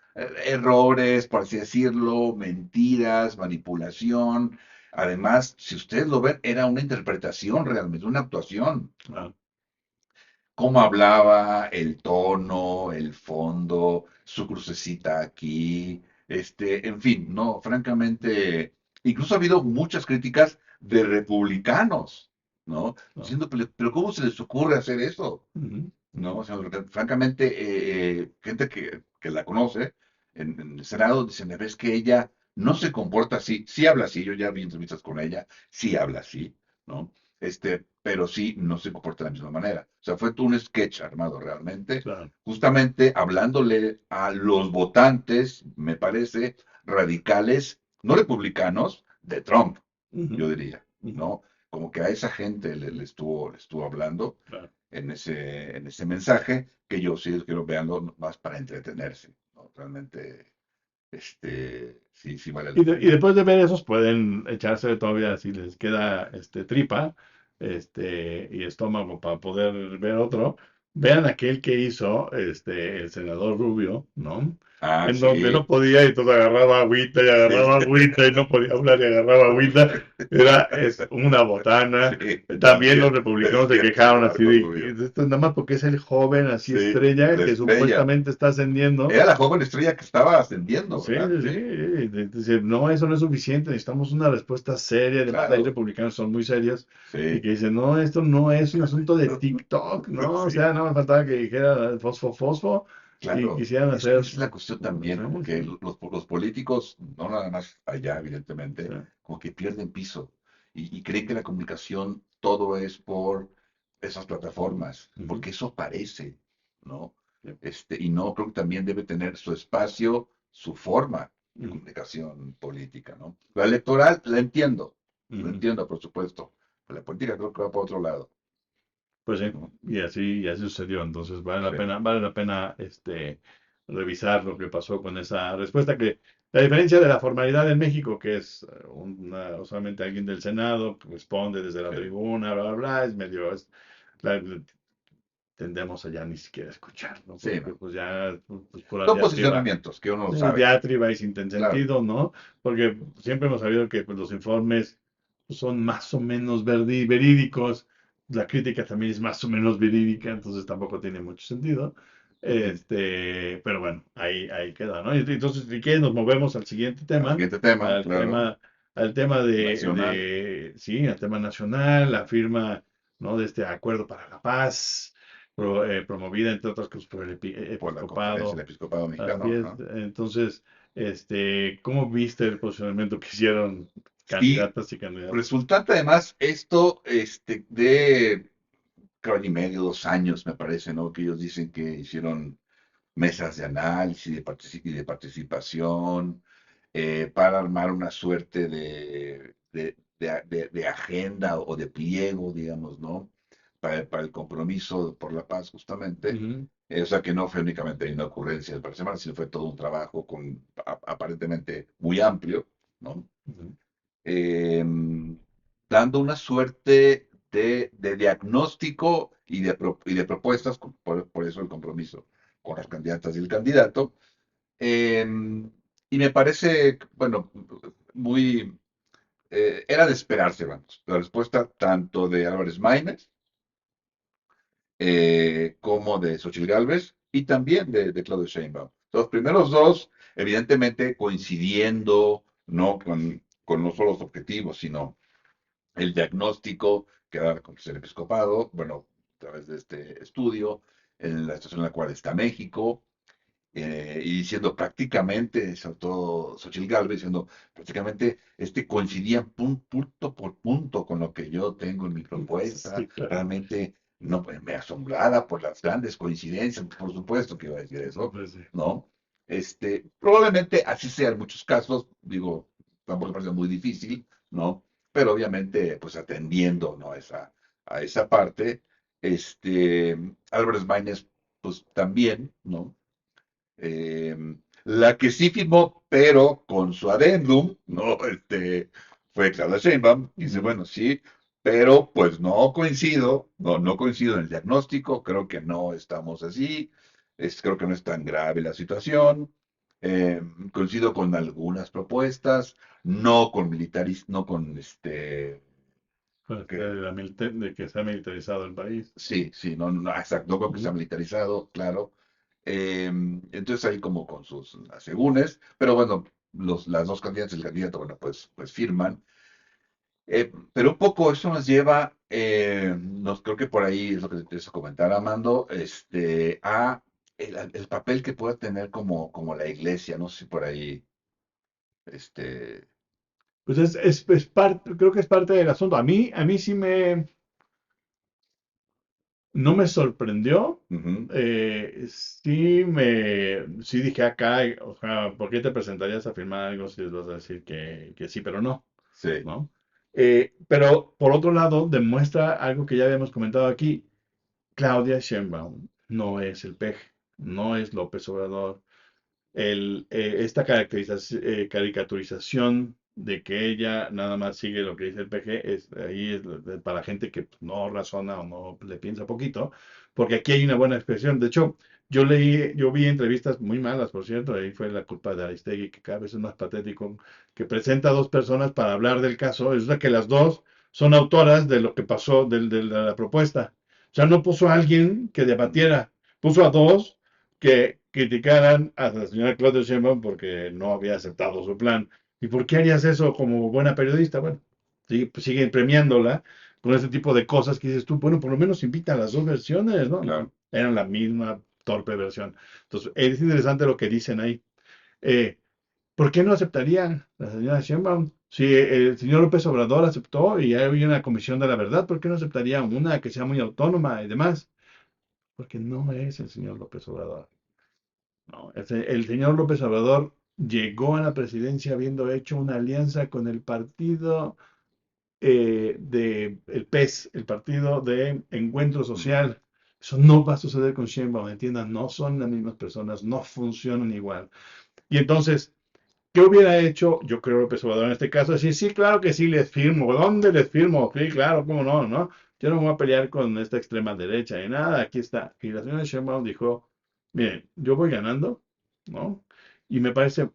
errores, por así decirlo, mentiras, manipulación. Además, si ustedes lo ven, era una interpretación realmente, una actuación. Ah, Cómo hablaba, el tono, el fondo, su crucecita aquí, en fin, no, francamente, incluso ha habido muchas críticas de republicanos, ¿no? no. Diciendo, pero ¿cómo se les ocurre hacer eso? Ujú, ¿No? ujú. O sea, porque francamente, gente que la conoce, en el Senado, dicen, ves que ella no se comporta así, sí habla así, yo ya vi entrevistas con ella, sí habla así, ¿no? Pero sí no se comporta de la misma manera. O sea, fue todo un sketch armado realmente, Claro. justamente hablándole a los votantes, me parece, radicales, no republicanos, de Trump, Ujú, yo diría, ujú, ¿no? Como que a esa gente le estuvo hablando claro. en ese mensaje, que yo sí quiero verlo más para entretenerse, ¿no? Realmente, sí, sí vale Y, la y pena. después de ver esos pueden echarse todavía, si les queda tripa y estómago para poder ver otro, vean aquel que hizo el senador Rubio, ¿no? Ah, En donde no sí, podía y todo agarraba agüita y sí, agarraba agüita y no podía hablar y agarraba agüita. Es una botana. sí, También los también, republicanos es se cierto, quejaron así Marco de Rubio. esto nada más porque es el joven así Sí, estrella la que estrella. supuestamente está ascendiendo. Era la joven estrella que estaba ascendiendo, Sí, ¿verdad? sí, sí. Sí, Dice, no, eso no es suficiente, necesitamos una respuesta seria. Además, hay claro, republicanos que son muy serios y sí, que dicen, no, esto no es un asunto de TikTok, ¿no? O sí, sea, no me faltaba que dijera fosfo, fosfo y claro. quisieran Es que hacer. esa es la cuestión también, como Sí, que sí, los políticos, no nada más allá, sí. evidentemente, como que pierden piso y creen que la comunicación todo es por esas plataformas, Ujú, porque eso parece, ¿no? sí, Y no, creo que también debe tener su espacio, su forma de ujú, comunicación política, ¿no? La electoral la ujú. entiendo, por supuesto, pero la política creo que va para otro lado, Pues sí, ¿no? y así sucedió. Entonces Sí, vale la pena revisar lo que pasó con esa respuesta, que la diferencia de la formalidad en México, que es solamente alguien del Senado que responde desde la sí. tribuna, bla, bla, bla, es medio, tendemos a ya ni siquiera escuchar, ¿no? Sí, Porque no. pues ya, pues pura Son diatriba, posicionamientos que uno lo sabe, diatriba y sin claro. sentido, ¿no? Porque siempre hemos sabido que pues, los informes pues, son más o menos verídicos, la crítica también es más o menos verídica, entonces tampoco tiene mucho sentido. Ujú. Pero bueno, ahí queda, ¿no? Y entonces, si quieres, nos movemos al siguiente Al tema, siguiente tema, al claro, tema, al tema nacional, sí, al tema nacional, la firma, ¿no? De este acuerdo para la paz, promovida, entre otras cosas, por el por la conferencia episcopado. del episcopado Así mexicano, es. ajá. Entonces, ¿cómo viste el posicionamiento que hicieron Sí, candidatas y candidatos? resultante además esto, de creo año y medio, 2 años, me parece, ¿no? Que ellos dicen que hicieron mesas de análisis y de participación, para armar una suerte de agenda o de pliego, digamos, ¿no? Para el compromiso por la paz, justamente. Ujú, O sea, que no fue únicamente una ocurrencia de par de semanas, sino fue todo un trabajo aparentemente muy amplio, ¿no? ujú, Em, Dando una suerte de diagnóstico y de propuestas, por eso el compromiso con las candidatas y el candidato. Em, y me parece, bueno, muy, era de esperarse, vamos, la respuesta tanto de Álvarez Maínez, como de Xochitl Gálvez y también de Claudio Sheinbaum. Los primeros dos, evidentemente coincidiendo, no con no solo los objetivos, sino el diagnóstico que da el episcopado, bueno, a través de este estudio, en la situación en la cual está México, y diciendo prácticamente, sobre todo Xochitl Gálvez, diciendo prácticamente coincidía punto por punto con lo que yo tengo en mi propuesta, sí, claro. realmente no me asombrada por las grandes coincidencias, por supuesto que iba a decir eso, Pues sí. ¿no? Probablemente así sea en muchos casos, digo, tampoco me parece muy difícil, ¿no? Pero obviamente, pues atendiendo, ¿no? A esa parte, Álvarez Maínez, pues también, ¿no? Eh, la que sí firmó, pero con su adendum, ¿no? Fue Claudia Sheinbaum. Dice, Ujú, bueno, sí, pero pues no coincido en el diagnóstico, creo que no estamos así, creo que no es tan grave la situación. Coincido con algunas propuestas, no con militares, no con pues, que de que se ha militarizado el país. sí, sí, no, no, exacto, no creo que sea Ujú, militarizado, claro. Entonces ahí como con sus asegúnes, pero bueno, las dos candidatas y el candidato, bueno, pues firman. Pero un poco eso nos lleva, creo que por ahí es lo que te interesa comentar, Armando, a el papel que pueda tener como la iglesia, no sé si por ahí, este, Pues es parte, creo que es parte del asunto. A mí sí no me sorprendió. ujú, Sí dije acá, o sea, ¿por qué te presentarías a firmar algo si les vas a decir que sí, pero no? sí, ¿No? Pero por otro lado, demuestra algo que ya habíamos comentado aquí. Claudia Sheinbaum no es el peje, no es López Obrador. Esta caricaturización de que ella nada más sigue lo que dice el PG, es para gente que pues, no razona o no le piensa poquito, porque aquí hay una buena expresión. De hecho, yo vi entrevistas muy malas, por cierto, ahí fue la culpa de Aristegui, que cada vez es más patético, que presenta a dos personas para hablar del caso, es que las dos son autoras de lo que pasó, de la propuesta. O sea, no puso a alguien que ujú, debatiera, puso a dos que criticaran a la señora Claudia Sheinbaum porque no había aceptado su plan. ¿Y por qué harías eso como buena periodista? Bueno, sí, pues siguen premiándola con ese tipo de cosas que dices tú, bueno, por lo menos invita a las dos versiones, ¿no? No, claro. eran la misma torpe versión. Entonces, es interesante lo que dicen ahí. Eh, ¿Por qué no aceptaría la señora Sheinbaum? Si el señor López Obrador aceptó y hay una comisión de la verdad, ¿por qué no aceptaría una que sea muy autónoma y demás? Porque no es el señor López Obrador. No, el señor López Obrador llegó a la presidencia habiendo hecho una alianza con el partido el PES, el Partido de Encuentro Ujú, Social. Eso no va a suceder con Sheinbaum, entiendan, no son las mismas personas, no funcionan igual. Y entonces, ¿qué hubiera hecho? Yo creo López Obrador en este caso, decir, sí, claro que sí, les firmo. ¿Dónde les firmo? Sí, claro, cómo no, ¿no? Yo no me voy a pelear con esta extrema derecha y nada, aquí está. Y la señora Sheinbaum dijo, miren, yo voy ganando, ¿no? Y me parece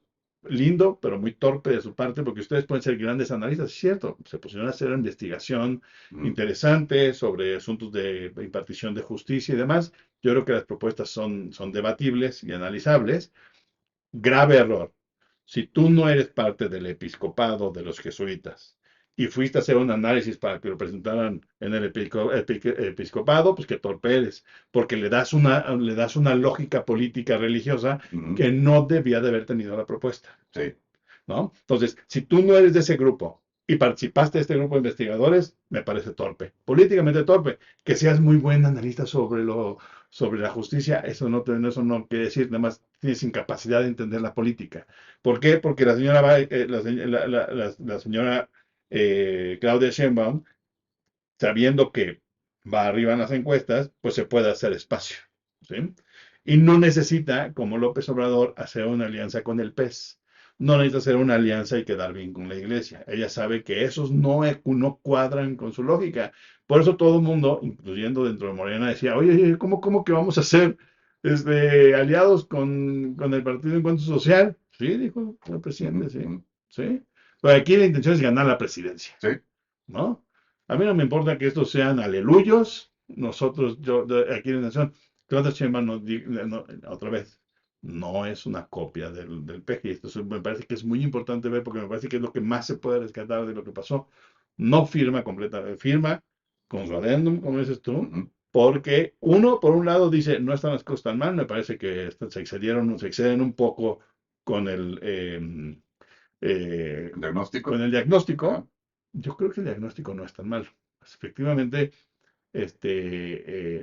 lindo, pero muy torpe de su parte, porque ustedes pueden ser grandes analistas, es cierto, se pusieron a hacer una investigación ujú, interesante sobre asuntos de impartición de justicia y demás. Yo creo que las propuestas son debatibles y analizables. Grave error. Si tú no eres parte del episcopado de los jesuitas y fuiste a hacer un análisis para que lo presentaran en el episcopado, pues que torpe eres, porque le das una lógica política religiosa ujú, que no debía de haber tenido la propuesta, sí, ¿no? Entonces, si tú no eres de ese grupo y participaste de este grupo de investigadores, me parece torpe, políticamente torpe. Que seas muy buen analista sobre la justicia, eso no quiere decir, nada más tienes incapacidad de entender la política. ¿Por qué? Porque la señora, la señora Claudia Sheinbaum, sabiendo que va arriba en las encuestas, pues se puede hacer espacio, ¿sí? Y no necesita, como López Obrador, hacer una alianza con el PES. No necesita hacer una alianza y quedar bien con la iglesia. Ella sabe que esos no cuadran con su lógica. Por eso todo el mundo, incluyendo dentro de Morena, decía, oye, ¿cómo que vamos a ser aliados con el Partido Encuentro Social? Sí, dijo el ujú, presidente, sí. ujú, Sí. Pero aquí la intención es ganar la presidencia, sí, ¿no? A mí no me importa que estos sean aleluyos. Nosotros, aquí en la Nación, Claudia Sheinbaum otra vez, no es una copia del PG. Me parece que es muy importante ver porque me parece que es lo que más se puede rescatar de lo que pasó. No firma completamente, firma con su adendum, como dices tú, ujú, porque por un lado dice, no están las cosas tan mal, me parece que se exceden un poco con eh, diagnóstico, con el ajá, diagnóstico. Yo creo que el diagnóstico no es tan malo. Pues, efectivamente,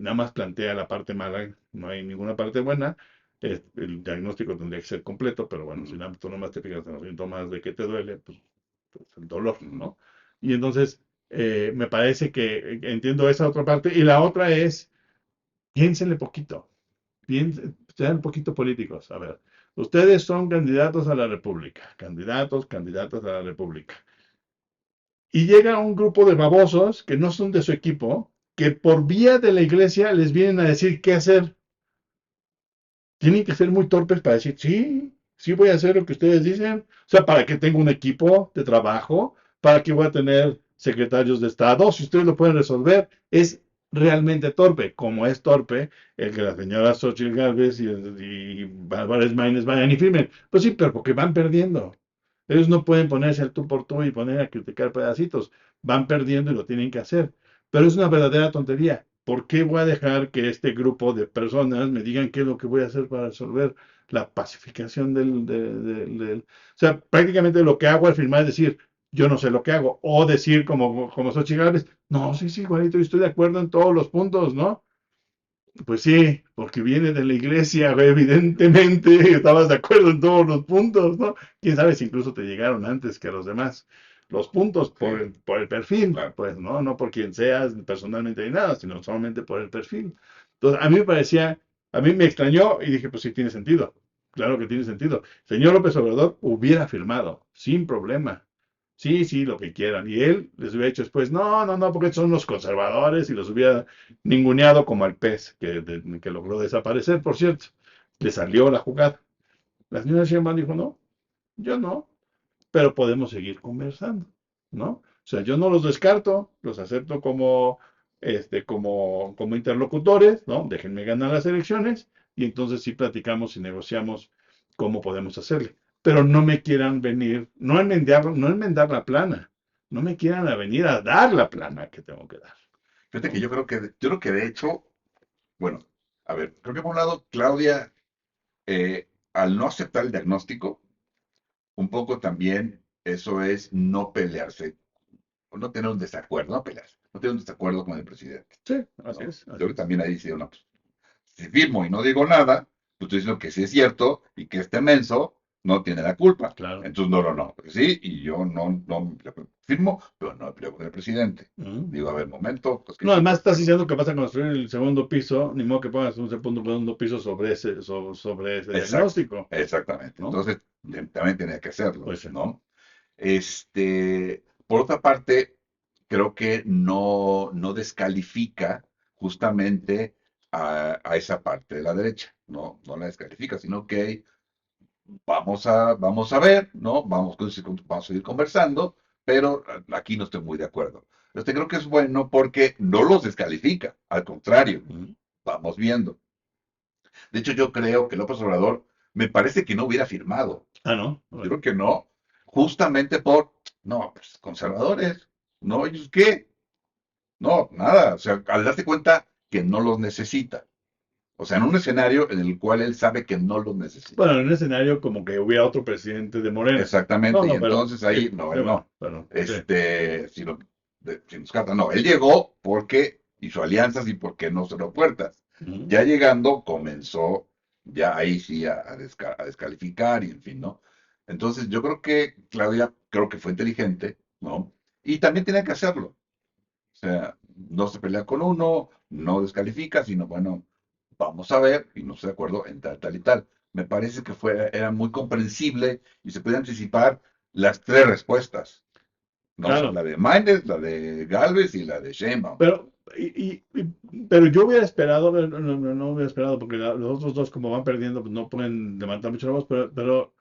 nada más plantea la parte mala, no hay ninguna parte buena. El diagnóstico tendría que ser completo, pero bueno, si ujú, tú nomás te fijas en los síntomas de que te duele, pues el dolor, ujú, ¿no? Y entonces, me parece que entiendo esa otra parte. Y la otra es, piénsenle poquito, sean un poquito políticos. A ver, ustedes son candidatos a la República, candidatos a la República. Y llega un grupo de babosos que no son de su equipo, que por vía de la iglesia les vienen a decir qué hacer. Tienen que ser muy torpes para decir, sí, sí voy a hacer lo que ustedes dicen. O sea, para que tenga un equipo de trabajo, para que voy a tener secretarios de Estado, si ustedes lo pueden resolver, es realmente torpe, como es torpe el que la señora Xochitl Gálvez y Bárbara Esmaínez vayan y firmen. Pues sí, pero porque van perdiendo. Ellos no pueden ponerse al tú por tú y poner a criticar pedacitos. Van perdiendo y lo tienen que hacer. Pero es una verdadera tontería. ¿Por qué voy a dejar que este grupo de personas me digan qué es lo que voy a hacer para resolver la pacificación O sea, prácticamente lo que hago al firmar es decir, yo no sé lo que hago, o decir como Xochitl Gálvez, no, sí, sí, Juanito, yo estoy de acuerdo en todos los puntos, ¿no? Pues sí, porque viene de la iglesia, güey, evidentemente estabas de acuerdo en todos los puntos, ¿no? Quién sabe si incluso te llegaron antes que a los demás. Los puntos por Sí, el perfil, claro. pues, ¿no? No por quien seas personalmente ni nada, sino solamente por el perfil. Entonces, a mí me parecía, a mí me extrañó y dije, pues sí, tiene sentido. Claro que tiene sentido. Señor López Obrador hubiera firmado, sin problema. Sí, sí, lo que quieran. Y él les hubiera dicho después, no, no, no, porque son los conservadores y los hubiera ninguneado como al pez que logró desaparecer, por cierto. Le salió la jugada. La señora Sheinbaum dijo, no, yo no, pero podemos seguir conversando, ¿no? O sea, yo no los descarto, los acepto como interlocutores, ¿no? Déjenme ganar las elecciones y entonces sí platicamos y negociamos cómo podemos hacerle. Pero no me quieran venir, no enmendar la plana, no me quieran venir a dar la plana que tengo que dar, Fíjate que ¿no? yo creo que de hecho, bueno, a ver, creo que por un lado, Claudia, al no aceptar el diagnóstico, un poco también eso es no pelearse, o no tener un desacuerdo, no pelearse, no tener un desacuerdo con el presidente, Sí, así ¿no? es, Yo creo así que es. también ahí sí, no, pues, si firmo y no digo nada, pues estoy diciendo que sí es cierto y que este menso no tiene la culpa. Claro. Entonces no, porque sí, y yo no firmo, pero no me peleo con el presidente. Ujú. Digo, a ver, momento, pues que No, sí, además pues, estás pero diciendo que vas a construir el segundo piso, ni modo que pongas un segundo piso sobre ese exacto, diagnóstico, exactamente. ¿no? Entonces, también tenía que hacerlo, Pues sí. ¿no? Por otra parte, creo que no descalifica justamente a esa parte de la derecha, no la descalifica, sino que vamos a ver, ¿no? Vamos a seguir conversando, pero aquí no estoy muy de acuerdo. Creo que es bueno porque no los descalifica, al contrario, Ujú. vamos viendo. De hecho, yo creo que López Obrador me parece que no hubiera firmado. Ah, no. Yo Bueno. creo que no, justamente no, pues conservadores, ¿no? ¿Ellos qué? No, nada, o sea, al darse cuenta que no los necesita. O sea, en un escenario en el cual él sabe que no los necesita. Bueno, en un escenario como que hubiera otro presidente de Morena. No, Exactamente, y no, pero entonces sí, ahí, no, sí, él bueno, no. pero sí. Si nos carta, no, él llegó porque hizo alianzas y porque no cerró puertas. Ujú. Ya llegando, comenzó ya ahí sí a descalificar y en fin, ¿no? Entonces yo creo que Claudia, creo que fue inteligente, ¿no? Y también tenía que hacerlo. O sea, no se pelea con uno, no descalifica, sino bueno, vamos a ver y no estoy de acuerdo en tal, tal y tal. Me parece que era muy comprensible y se puede anticipar las tres respuestas, ¿no? Claro, La de Maínez, la de Galvez y la de Sheinbaum. pero, pero yo hubiera esperado, no hubiera esperado, porque los otros dos, como van perdiendo, pues no pueden levantar mucho la voz, pero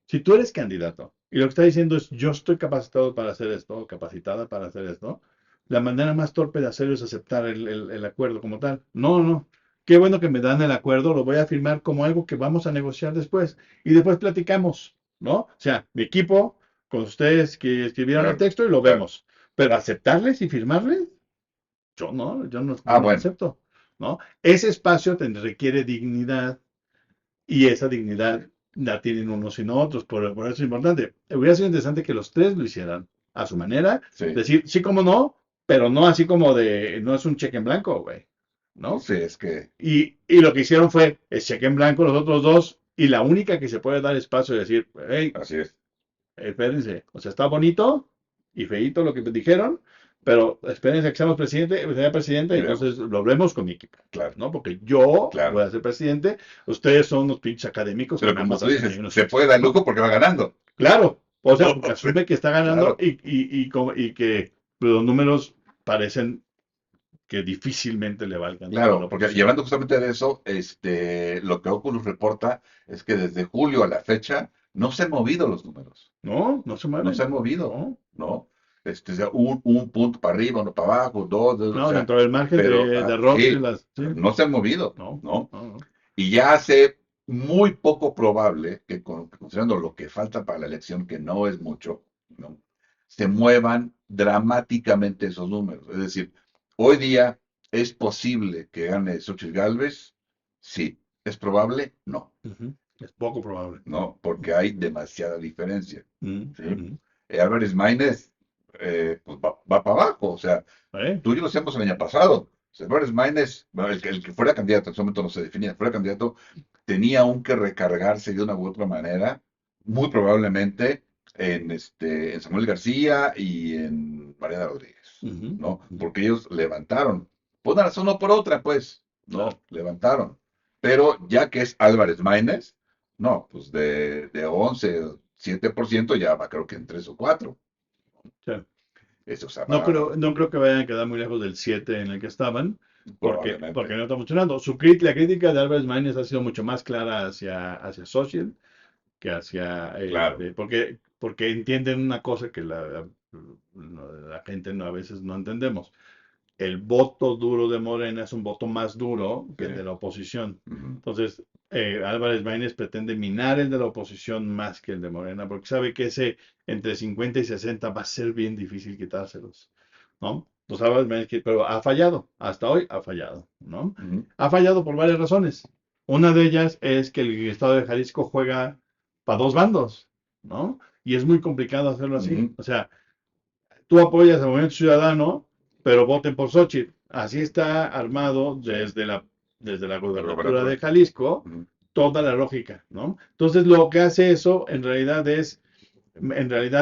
si tú eres candidato y lo que está diciendo es yo estoy capacitado para hacer esto, o capacitada para hacer esto, la manera más torpe de hacerlo es aceptar el acuerdo como tal. No, no. Qué bueno que me dan el acuerdo, lo voy a firmar como algo que vamos a negociar después y después platicamos, ¿no? O sea, mi equipo, con ustedes que escribieron el Claro, texto y lo claro. vemos. Pero aceptarles y firmarles, yo no, yo Ah, no lo bueno, acepto, ¿no? Ese espacio te requiere dignidad y esa dignidad la tienen unos y no otros, por eso es importante. Hubiera sido interesante que los tres lo hicieran a su manera, sí, decir sí como no, pero no así como no es un cheque en blanco, güey, ¿no? sí, es que Y lo que hicieron fue el cheque en blanco los otros dos, y la única que se puede dar espacio de decir, hey, así es, espérense, o sea, está bonito y feíto lo que me dijeron, pero espérense que seamos presidente, y y entonces vemos, lo hablemos con mi equipo, claro, ¿no? Porque yo voy claro. a ser presidente, ustedes son unos pinches académicos que Pero nada como más tú hacen ahí dices, unos se chistes, puede dar ¿no? lujo porque va ganando. Claro, o sea, porque No, sí, asume que está ganando claro, y que los números parecen que difícilmente le va a alcanzar a la claro, porque y oposición. hablando justamente de eso, lo que Oculus reporta es que desde julio a la fecha no se han movido los números. No, no se No se mueven, han movido, no, ¿no? O sea, un punto para arriba, uno para abajo, dos, o no, sea, dentro del margen pero de error sí, sí, pero no se han movido, no, ¿no? no, no. Y ya hace muy poco probable que, considerando lo que falta para la elección, que no es mucho, ¿no? Se muevan dramáticamente esos números. Es decir, hoy día, ¿Es posible que gane Xochitl Gálvez? Sí. ¿Es probable? No. Ujú. Es poco probable. No, porque hay demasiada diferencia. Ujú, ¿Sí? ujú. Álvarez Maínez pues va para abajo. O sea, ¿Eh? tú y yo lo hacemos el año pasado. O sea, Álvarez Maínez, bueno, el que fuera candidato, en ese momento no se definía, fuera candidato, tenía aún que recargarse de una u otra manera, muy probablemente en Samuel García y en Mariana Rodríguez, Ujú, ¿no? ujú. Porque ellos levantaron, por una razón o por otra, pues, Claro. ¿no? Levantaron. Pero ya que es Álvarez Maínez, no, pues de 11, 7% ya va creo que en 3 o 4. Sí. Eso, o sea, No va creo, no creo que vayan a quedar muy lejos del 7 en el que estaban, porque probablemente. no está funcionando. La crítica de Álvarez Maínez ha sido mucho más clara hacia Xochitl que hacia, Claro. porque entienden una cosa que la gente a veces no entendemos. El voto duro de Morena es un voto más duro que Sí. el de la oposición. Ujú. Entonces, Álvarez Maínez pretende minar el de la oposición más que el de Morena, porque sabe que ese entre 50 y 60 va a ser bien difícil quitárselos, ¿no? Pues Álvarez Maínez, pero ha fallado, hasta hoy ha fallado, ¿no? Ujú. Ha fallado por varias razones. Una de ellas es que el estado de Jalisco juega para dos bandos, ¿no? Y es muy complicado hacerlo así. Ujú. O sea, tú apoyas al Movimiento Ciudadano, pero voten por Xochitl. Así está armado Sí. desde la La gobernatura de gobernatura. Jalisco Ujú. toda la lógica, ¿no? Entonces lo que hace eso en realidad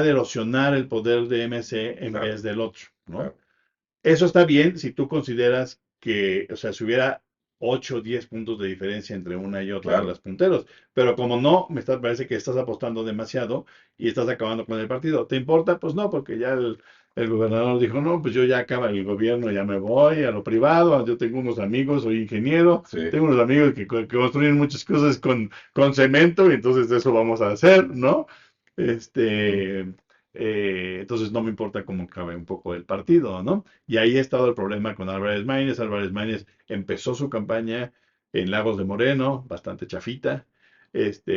erosionar el poder de MC en Claro, vez del otro, ¿no? claro, Eso está bien si tú consideras que, o sea, si hubiera 8 o 10 puntos de diferencia entre una y otra de claro. las punteros, pero como no, parece que estás apostando demasiado y estás acabando con el partido. ¿Te importa? Pues no, porque ya el gobernador dijo, no, pues yo ya acaba el gobierno, ya me voy a lo privado, yo tengo unos amigos, soy ingeniero, Sí. tengo unos amigos que construyen muchas cosas con cemento y entonces eso vamos a hacer, ¿no? Ujú. Este, entonces no me importa cómo acabe un poco el partido, ¿no? Y ahí ha estado el problema con Álvarez Maínez. Álvarez Maínez empezó su campaña en Lagos de Moreno, bastante chafita.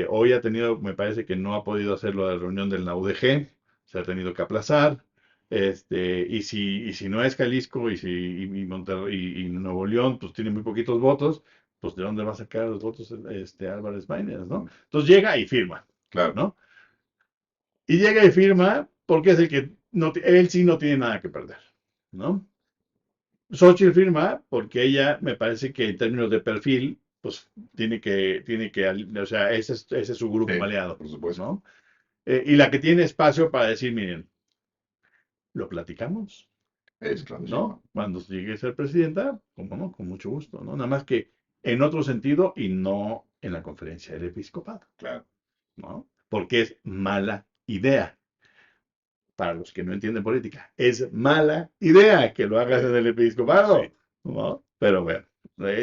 Hoy ha tenido, me parece que no ha podido hacerlo a la reunión de la UDG, se ha tenido que aplazar. Y si no es Jalisco y Monterrey y Nuevo León, pues tiene muy poquitos votos, pues ¿de dónde va a sacar los votos Álvarez Maínez, ¿no? Ujú. Entonces llega y firma, Claro, ¿no? Y llega y firma porque es el que él sí no tiene nada que perder, ¿no? Xochitl firma porque ella me parece que en términos de perfil, pues o sea, ese es su grupo sí, aliado, por supuesto. ¿no? Y la que tiene espacio para decir, miren, lo platicamos, Es Claudia ¿no? Sheinbaum. Cuando llegue a ser presidenta, como no, con mucho gusto, ¿no? Nada más que en otro sentido y no en la conferencia del episcopado, Claro, ¿no? Porque es mala idea. Para los que no entienden política. Es mala idea que lo hagas en el sí, episcopado, ¿no? Pero bueno,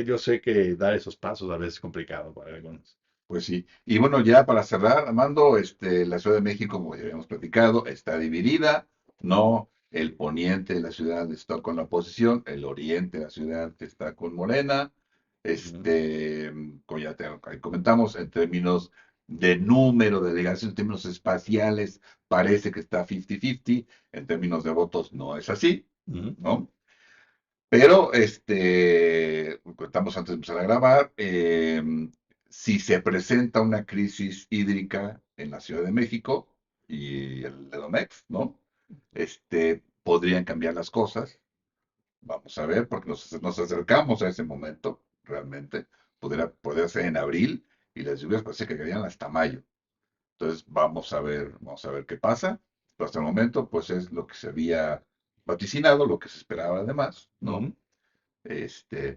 yo sé que dar esos pasos a veces es complicado para algunos. pues sí. Y bueno, ya para cerrar, Armando, la Ciudad de México, como ya habíamos platicado, está dividida, ¿no? El poniente de la ciudad está con la oposición, el oriente de la ciudad está con Morena. Ujú, Como ya ahí comentamos, en términos de número de delegaciones, en términos espaciales, parece que está 50-50, en términos de votos no es así, ujú, ¿no? Pero, estamos antes de empezar a grabar, si se presenta una crisis hídrica en la Ciudad de México y el Edomex, ¿no? Podrían cambiar las cosas. Vamos a ver, porque nos acercamos a ese momento, realmente. Podría ser en abril y las lluvias parece que caerían hasta mayo. Entonces, vamos a ver qué pasa. Pero hasta el momento, pues es lo que se había vaticinado, lo que se esperaba además, ¿no? ujú.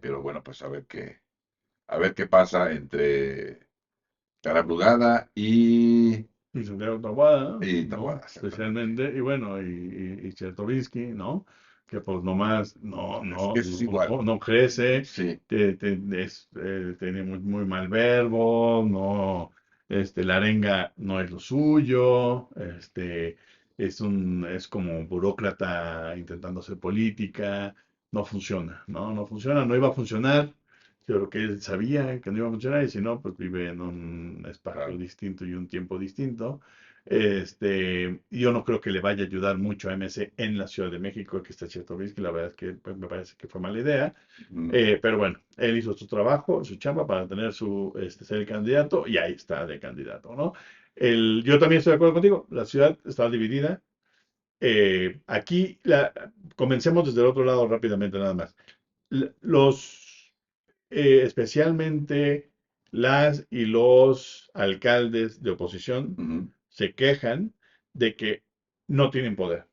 Pero bueno, pues a ver qué pasa entre Cara Brugada Y Santiago Taboada, y ¿no? Taboada, exactamente. Especialmente, y bueno, y Chertovisky, ¿no? Que pues nomás no, Es no, que es no, igual. no, no crece, Sí, tiene muy, muy mal verbo, no, la arenga no es lo suyo, es como burócrata intentando hacer política, no funciona, ¿no? No funciona, no iba a funcionar. Yo creo que él sabía que no iba a funcionar y si no, pues vive en un espacio claro. distinto y un tiempo distinto. Yo no creo que le vaya a ayudar mucho a MC en la Ciudad de México, que está Chertorivsky, la verdad es que pues, me parece que fue mala idea. Pero bueno, él hizo su trabajo, su chamba para tener ser el candidato y ahí está de candidato, ¿no? Yo también estoy de acuerdo contigo, la ciudad está dividida. Aquí, comencemos desde el otro lado rápidamente nada más. Especialmente las y los alcaldes de oposición Ujú, se quejan de que no tienen poder.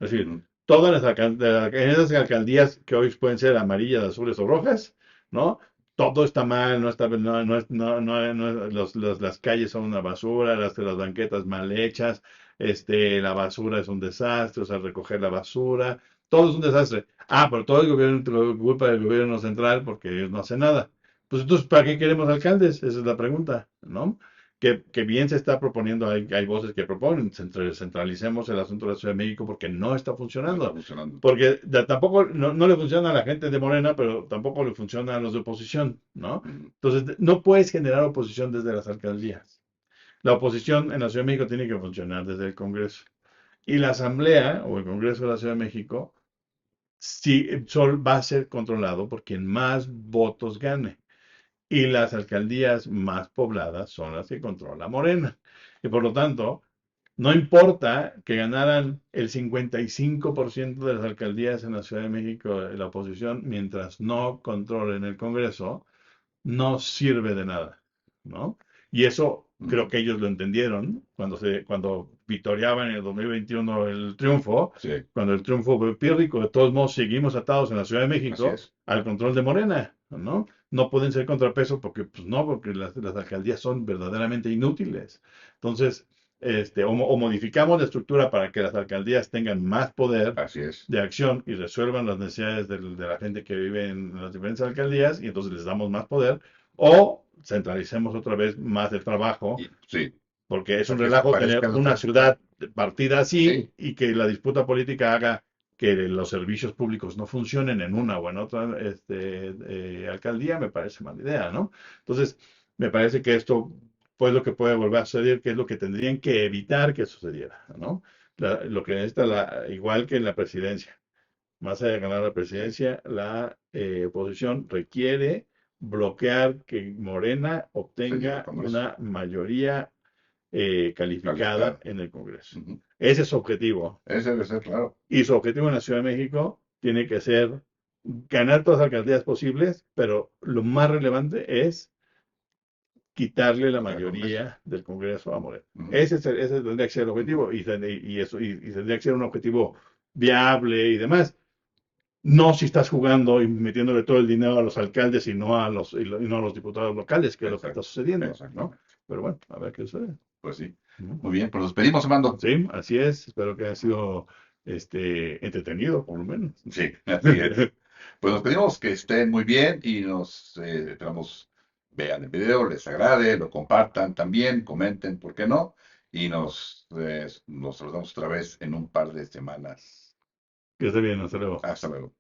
Es decir, ujú. todas en esas alcaldías que hoy pueden ser amarillas, azules o rojas, ¿no? Todo está mal, no está, no, es- no es- las calles son una basura, las banquetas mal hechas, la basura es un desastre, o sea, recoger la basura, todo es un desastre. Ah, pero todo el gobierno, culpa del gobierno central porque ellos no hacen nada. Pues entonces, ¿para qué queremos alcaldes? Esa es la pregunta, ¿no? Que bien se está proponiendo, hay voces que proponen, centralicemos el asunto de la Ciudad de México porque no está No está funcionando. funcionando. Porque tampoco, no le funciona a la gente de Morena, pero tampoco le funciona a los de oposición, ¿no? Ujú, Entonces, no puedes generar oposición desde las alcaldías. La oposición en la Ciudad de México tiene que funcionar desde el Congreso. Y la Asamblea o el Congreso de la Ciudad de México sí, va a ser controlado por quien más votos gane. Y las alcaldías más pobladas son las que controla Morena. Y por lo tanto, no importa que ganaran el 55% de las alcaldías en la Ciudad de México de la oposición, mientras no controlen el Congreso, no sirve de nada, ¿no? Y eso creo ujú. que ellos lo entendieron cuando victoriaban en el 2021 el triunfo, Sí, cuando el triunfo fue pírrico. De todos modos, seguimos atados en la Ciudad de así México es. al control de Morena, ¿no? No pueden ser contrapeso porque, pues no, porque las alcaldías son verdaderamente inútiles. Entonces, o modificamos la estructura para que las alcaldías tengan más poder Así es. de acción y resuelvan las necesidades de la gente que vive en las diferentes alcaldías y entonces les damos más poder, o centralicemos otra vez más el trabajo, Y sí, porque es un para que relajo tener desaparezcan los una tres. ciudad partida así Sí, y que la disputa política haga que los servicios públicos no funcionen en una o en otra alcaldía, me parece mala idea, ¿no? Entonces, me parece que esto pues lo que puede volver a suceder, que es lo que tendrían que evitar que sucediera, ¿no? Lo que necesita, igual que en la presidencia, más allá de ganar la sí, presidencia, la oposición requiere bloquear que Morena se lleva al obtenga Congreso. una mayoría calificada Calificado. en el Congreso. Ujú. Ese es su objetivo. Ese debe ser claro. Y su objetivo en la Ciudad de México tiene que ser ganar todas las alcaldías posibles, pero lo más relevante es quitarle la Al Congreso. mayoría del Congreso a Morena. Ujú, Ese tendría que ser el ujú. objetivo y tendría que ser un objetivo viable y demás. No si estás jugando y metiéndole todo el dinero a los alcaldes y no a los diputados locales, que es lo que está Exacto, sucediendo, ¿no? exactamente. Pero bueno, a ver qué sucede, Pues sí. ¿no? Muy bien, pues nos despedimos, Armando. Sí, así es. Espero que haya sido entretenido, por lo menos. Sí, así es. Pues nos pedimos que estén muy bien y nos esperamos vean el video, les agrade, lo compartan también, comenten, ¿por qué no? Y nos saludamos otra vez en un par de semanas. Que esté bien, hasta luego. Hasta luego.